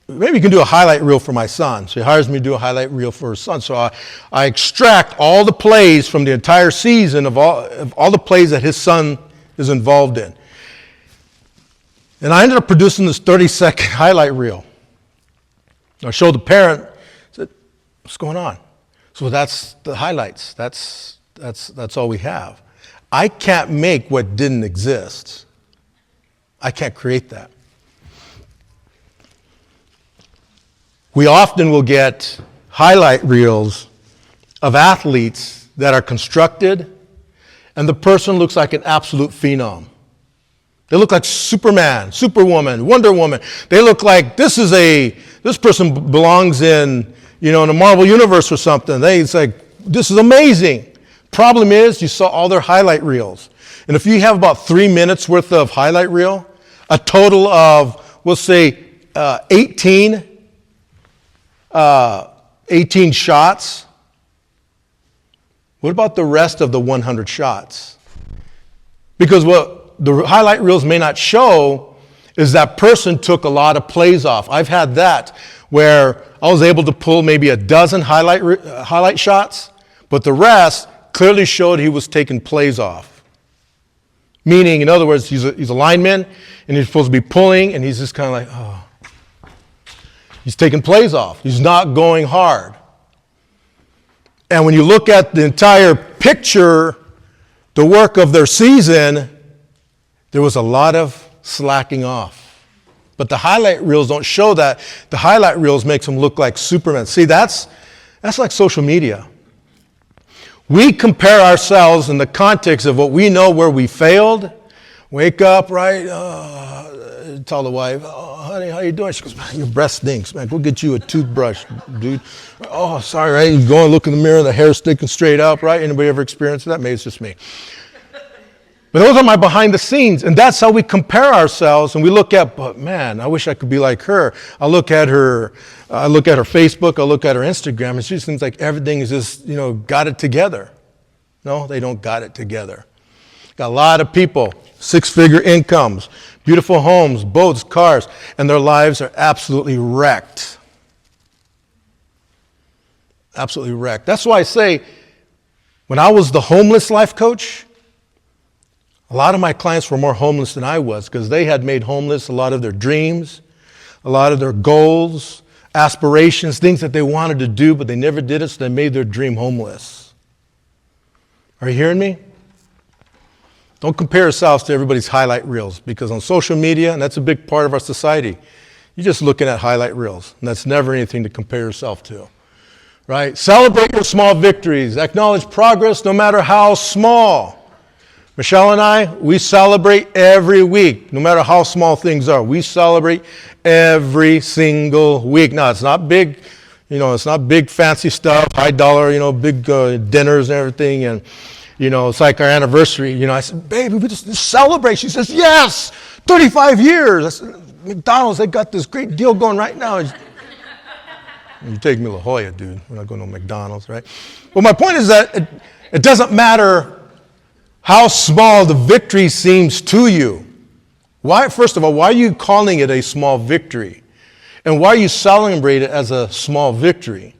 maybe you can do a highlight reel for my son. So he hires me to do a highlight reel for his son. So I extract all the plays from the entire season of all the plays that his son is involved in. And I ended up producing this 30-second highlight reel. I showed the parent, said, what's going on? So that's the highlights. That's all we have. I can't make what didn't exist. I can't create that. We often will get highlight reels of athletes that are constructed, and the person looks like an absolute phenom. They look like Superman, Superwoman, Wonder Woman. They look like this person belongs in the Marvel universe or something. It's like, this is amazing. Problem is, you saw all their highlight reels. And if you have about 3 minutes worth of highlight reel, a total of, we'll say, 18 shots. What about the rest of the 100 shots? Because what the highlight reels may not show is that person took a lot of plays off. I've had that where I was able to pull maybe a dozen highlight shots, but the rest clearly showed he was taking plays off. Meaning, in other words, he's a lineman and he's supposed to be pulling, and he's just kind of like, oh. He's taking plays off. He's not going hard. And when you look at the entire picture, the work of their season, there was a lot of slacking off. But the highlight reels don't show that. The highlight reels makes them look like Superman. See, that's like social media. We compare ourselves in the context of what we know where we failed. Wake up, right? Tell the wife, oh, honey, how you doing? She goes, man, your breath stinks, man. Go get you a toothbrush, dude. Oh, sorry, right? You go and look in the mirror, the hair's sticking straight up, right? Anybody ever experienced that? Maybe it's just me. But those are my behind the scenes, and that's how we compare ourselves, and we look at, but man, I wish I could be like her. I look at her Facebook, I look at her Instagram, and she seems like everything is just, got it together. No, they don't got it together. Got a lot of people, 6-figure incomes, beautiful homes, boats, cars, and their lives are absolutely wrecked. Absolutely wrecked. That's why I say, when I was the homeless life coach, a lot of my clients were more homeless than I was because they had made homeless a lot of their dreams, a lot of their goals, aspirations, things that they wanted to do, but they never did it, so they made their dream homeless. Are you hearing me? Don't compare yourselves to everybody's highlight reels, because on social media, and that's a big part of our society, you're just looking at highlight reels, and that's never anything to compare yourself to, right? Celebrate your small victories. Acknowledge progress no matter how small. Michelle and I, we celebrate every week, no matter how small things are. We celebrate every single week. Now, it's not big, it's not big fancy stuff, high dollar, big dinners and everything, and it's like our anniversary. I said, baby, we just celebrate. She says, yes, 35 years. I said, McDonald's, they got this great deal going right now. You take me to La Jolla, dude. We're not going to McDonald's, right? Well, my point is that it doesn't matter how small the victory seems to you. Why? First of all, why are you calling it a small victory? And why are you celebrating it as a small victory?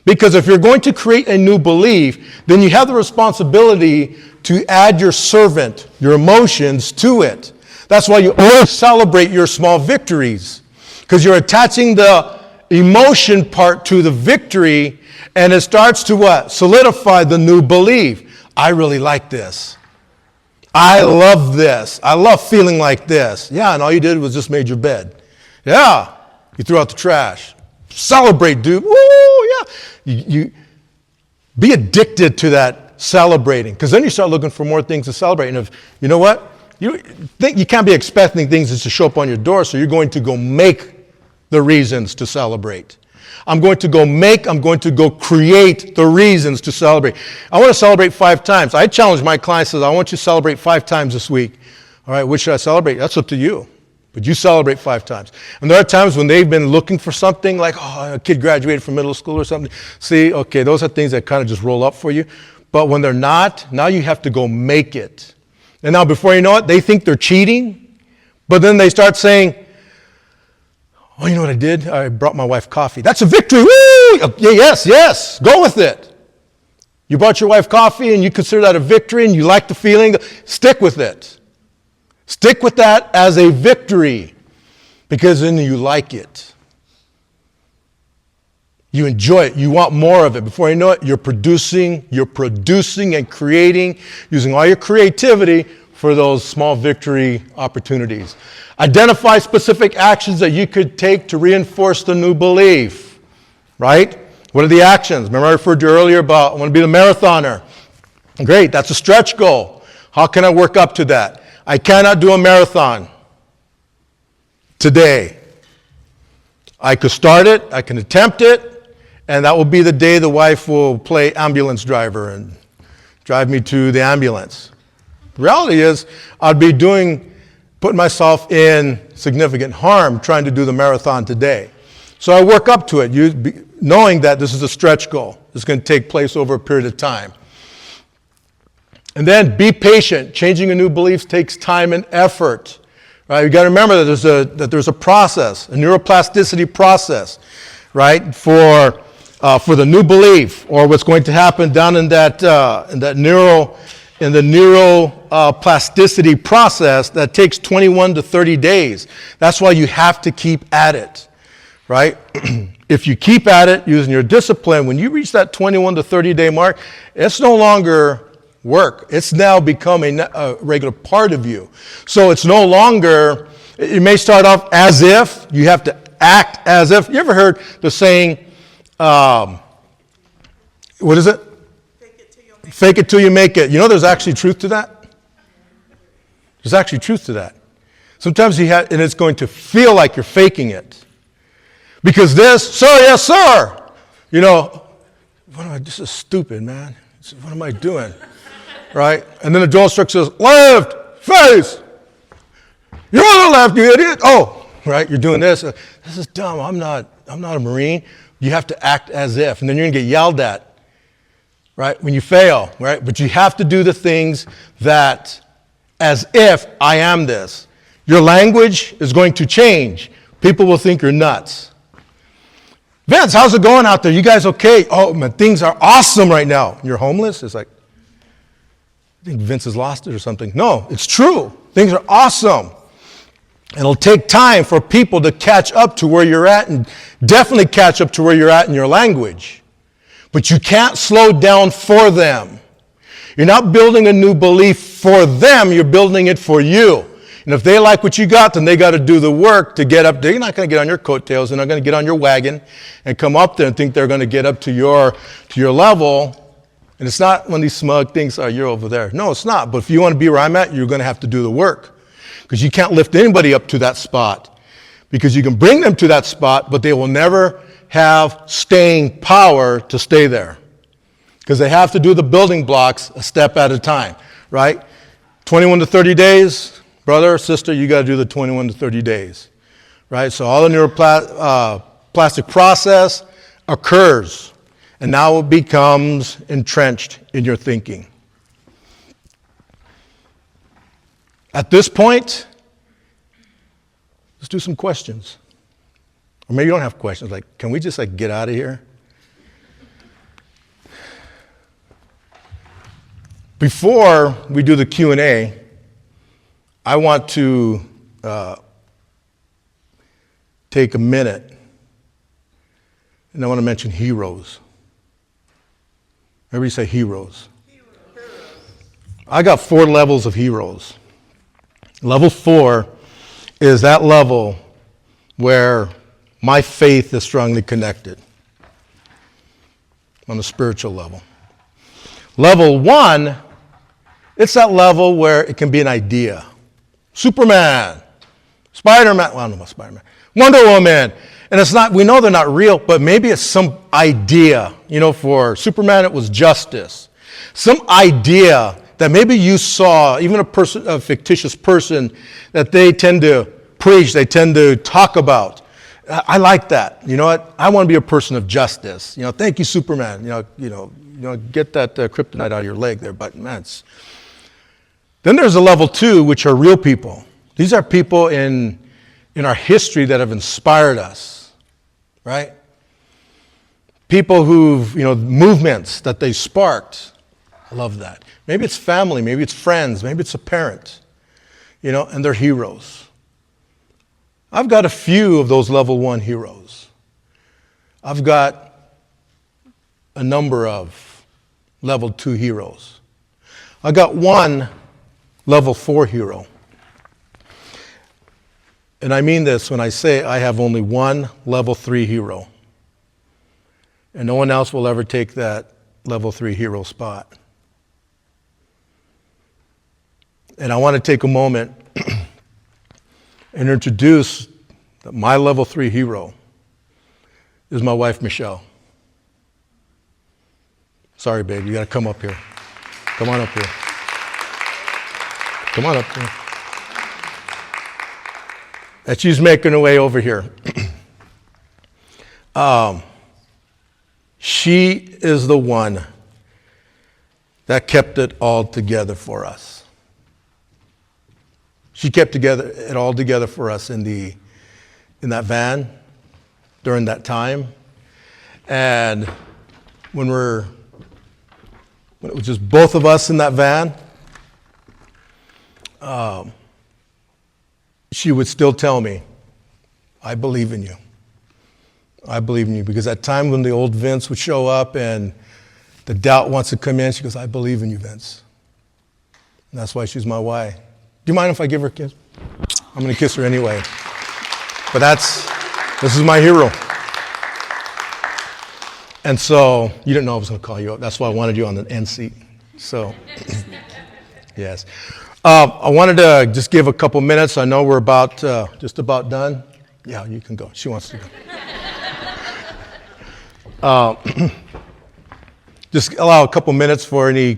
Because if you're going to create a new belief, then you have the responsibility to add your servant, your emotions to it. That's why you always celebrate your small victories, because you're attaching the emotion part to the victory, and it starts to what? Solidify the new belief. I really like this. I love this. I love feeling like this. Yeah, and all you did was just made your bed. Yeah, you threw out the trash. Celebrate, dude. Woo, yeah. You be addicted to that celebrating, because then you start looking for more things to celebrate. And if you know what, you can't be expecting things just to show up on your door, so you're going to go make the reasons to celebrate. I'm going to go create the reasons to celebrate. I want to celebrate 5 times. I challenge my clients, I want you to celebrate 5 times this week. All right, which should I celebrate? That's up to you. But you celebrate 5 times. And there are times when they've been looking for something, like, a kid graduated from middle school or something. See, okay, those are things that kind of just roll up for you. But when they're not, now you have to go make it. And now before you know it, they think they're cheating. But then they start saying, oh, you know what I did? I brought my wife coffee. That's a victory. Woo! Yes, go with it. You brought your wife coffee and you consider that a victory and you like the feeling. Stick with it. Stick with that as a victory because then you like it. You enjoy it. You want more of it. Before you know it, you're producing and creating, using all your creativity for those small victory opportunities. Identify specific actions that you could take to reinforce the new belief, right? What are the actions? Remember I referred to you earlier about I want to be the marathoner. Great, that's a stretch goal. How can I work up to that? I cannot do a marathon today. I could start it, I can attempt it, and that will be the day the wife will play ambulance driver and drive me to the ambulance. The reality is I'd be putting myself in significant harm trying to do the marathon today. So I work up to it, knowing that this is a stretch goal. It's going to take place over a period of time. And then be patient. Changing a new belief takes time and effort. Right? You got to remember that there's a process, a neuroplasticity process, right, for the new belief, or what's going to happen down in the neuroplasticity process that takes 21 to 30 days. That's why you have to keep at it. Right? If you keep at it using your discipline, when you reach that 21 to 30 day mark, it's no longer work. It's now become a regular part of you. So it's no longer, it may start off as if, you have to act as if. You ever heard the saying, what is it? Fake it till you make it. You know there's actually truth to that? There's actually truth to that. Sometimes and it's going to feel like you're faking it. Because this, sir, yes, sir. You know, this is stupid, man. What am I doing? Right? And then the drill instructor says, left, face. You're on the left, you idiot. Oh, right, you're doing this. This is dumb. I'm not a Marine. You have to act as if. And then you're going to get yelled at, right, when you fail, right? But you have to do the things that, as if I am this. Your language is going to change. People will think you're nuts. Vince, how's it going out there? You guys okay? Oh, man, things are awesome right now. You're homeless? It's like, I think Vince has lost it or something. No, it's true. Things are awesome. And it'll take time for people to catch up to where you're at and definitely catch up to where you're at in your language. But you can't slow down for them. You're not building a new belief for them. You're building it for you. And if they like what you got, then they got to do the work to get up. They're not going to get on your coattails. They're not going to get on your wagon and come up there and think they're going to get up to your level. And it's not one of these smug things, oh, you're over there. No, it's not. But if you want to be where I'm at, you're going to have to do the work. Because you can't lift anybody up to that spot. Because you can bring them to that spot, but they will never have staying power to stay there. Because they have to do the building blocks a step at a time, right? 21 to 30 days. Brother or sister, you got to do the 21 to 30 days, right? So all the neuroplastic process occurs, and now it becomes entrenched in your thinking. At this point, let's do some questions. Or maybe you don't have questions, like, can we just get out of here? Before we do the Q&A, I want to take a minute, and I want to mention heroes. Everybody say heroes. I got 4 levels of heroes. Level 4 is that level where my faith is strongly connected on a spiritual level. Level 1, it's that level where it can be an idea. Superman, Spider-Man, well, I don't know about Spider-Man, Wonder Woman. And it's not, we know they're not real, but maybe it's some idea. You know, for Superman, it was justice. Some idea that maybe you saw, even a fictitious person, that they tend to preach, they tend to talk about. I like that. You know what? I want to be a person of justice. You know, thank you, Superman. You know, get that kryptonite out of your leg there, but man, Then there's a level 2, which are real people. These are people in our history that have inspired us, right? People who've, movements that they sparked. I love that. Maybe it's family, maybe it's friends, maybe it's a parent, and they're heroes. I've got a few of those level 1 heroes. I've got a number of level 2 heroes. I got one level 4 hero. And I mean this when I say I have only one level 3 hero. And no one else will ever take that level 3 hero spot. And I want to take a moment and introduce that my level 3 hero is my wife, Michelle. Sorry, babe, you got to come up here. Come on up here. Come on up here. And she's making her way over here. She is the one that kept it all together for us. She kept it all together for us in that van during that time. And when it was just both of us in that van, she would still tell me, I believe in you. I believe in you. Because at times when the old Vince would show up and the doubt wants to come in, she goes, I believe in you, Vince. And that's why she's my wife. Do you mind if I give her a kiss? I'm going to kiss her anyway. But this is my hero. And so, you didn't know I was going to call you up. That's why I wanted you on the end seat. So, yes. I wanted to just give a couple minutes. I know we're just about done. Yeah, you can go. She wants to go. Just allow a couple minutes for any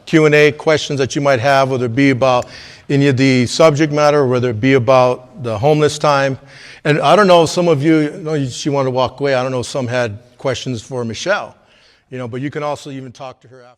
Q&A questions that you might have, whether it be about any of the subject matter, or whether it be about the homeless time. And I don't know, some of you, she wanted to walk away. I don't know if some had questions for Michelle, but you can also even talk to her after.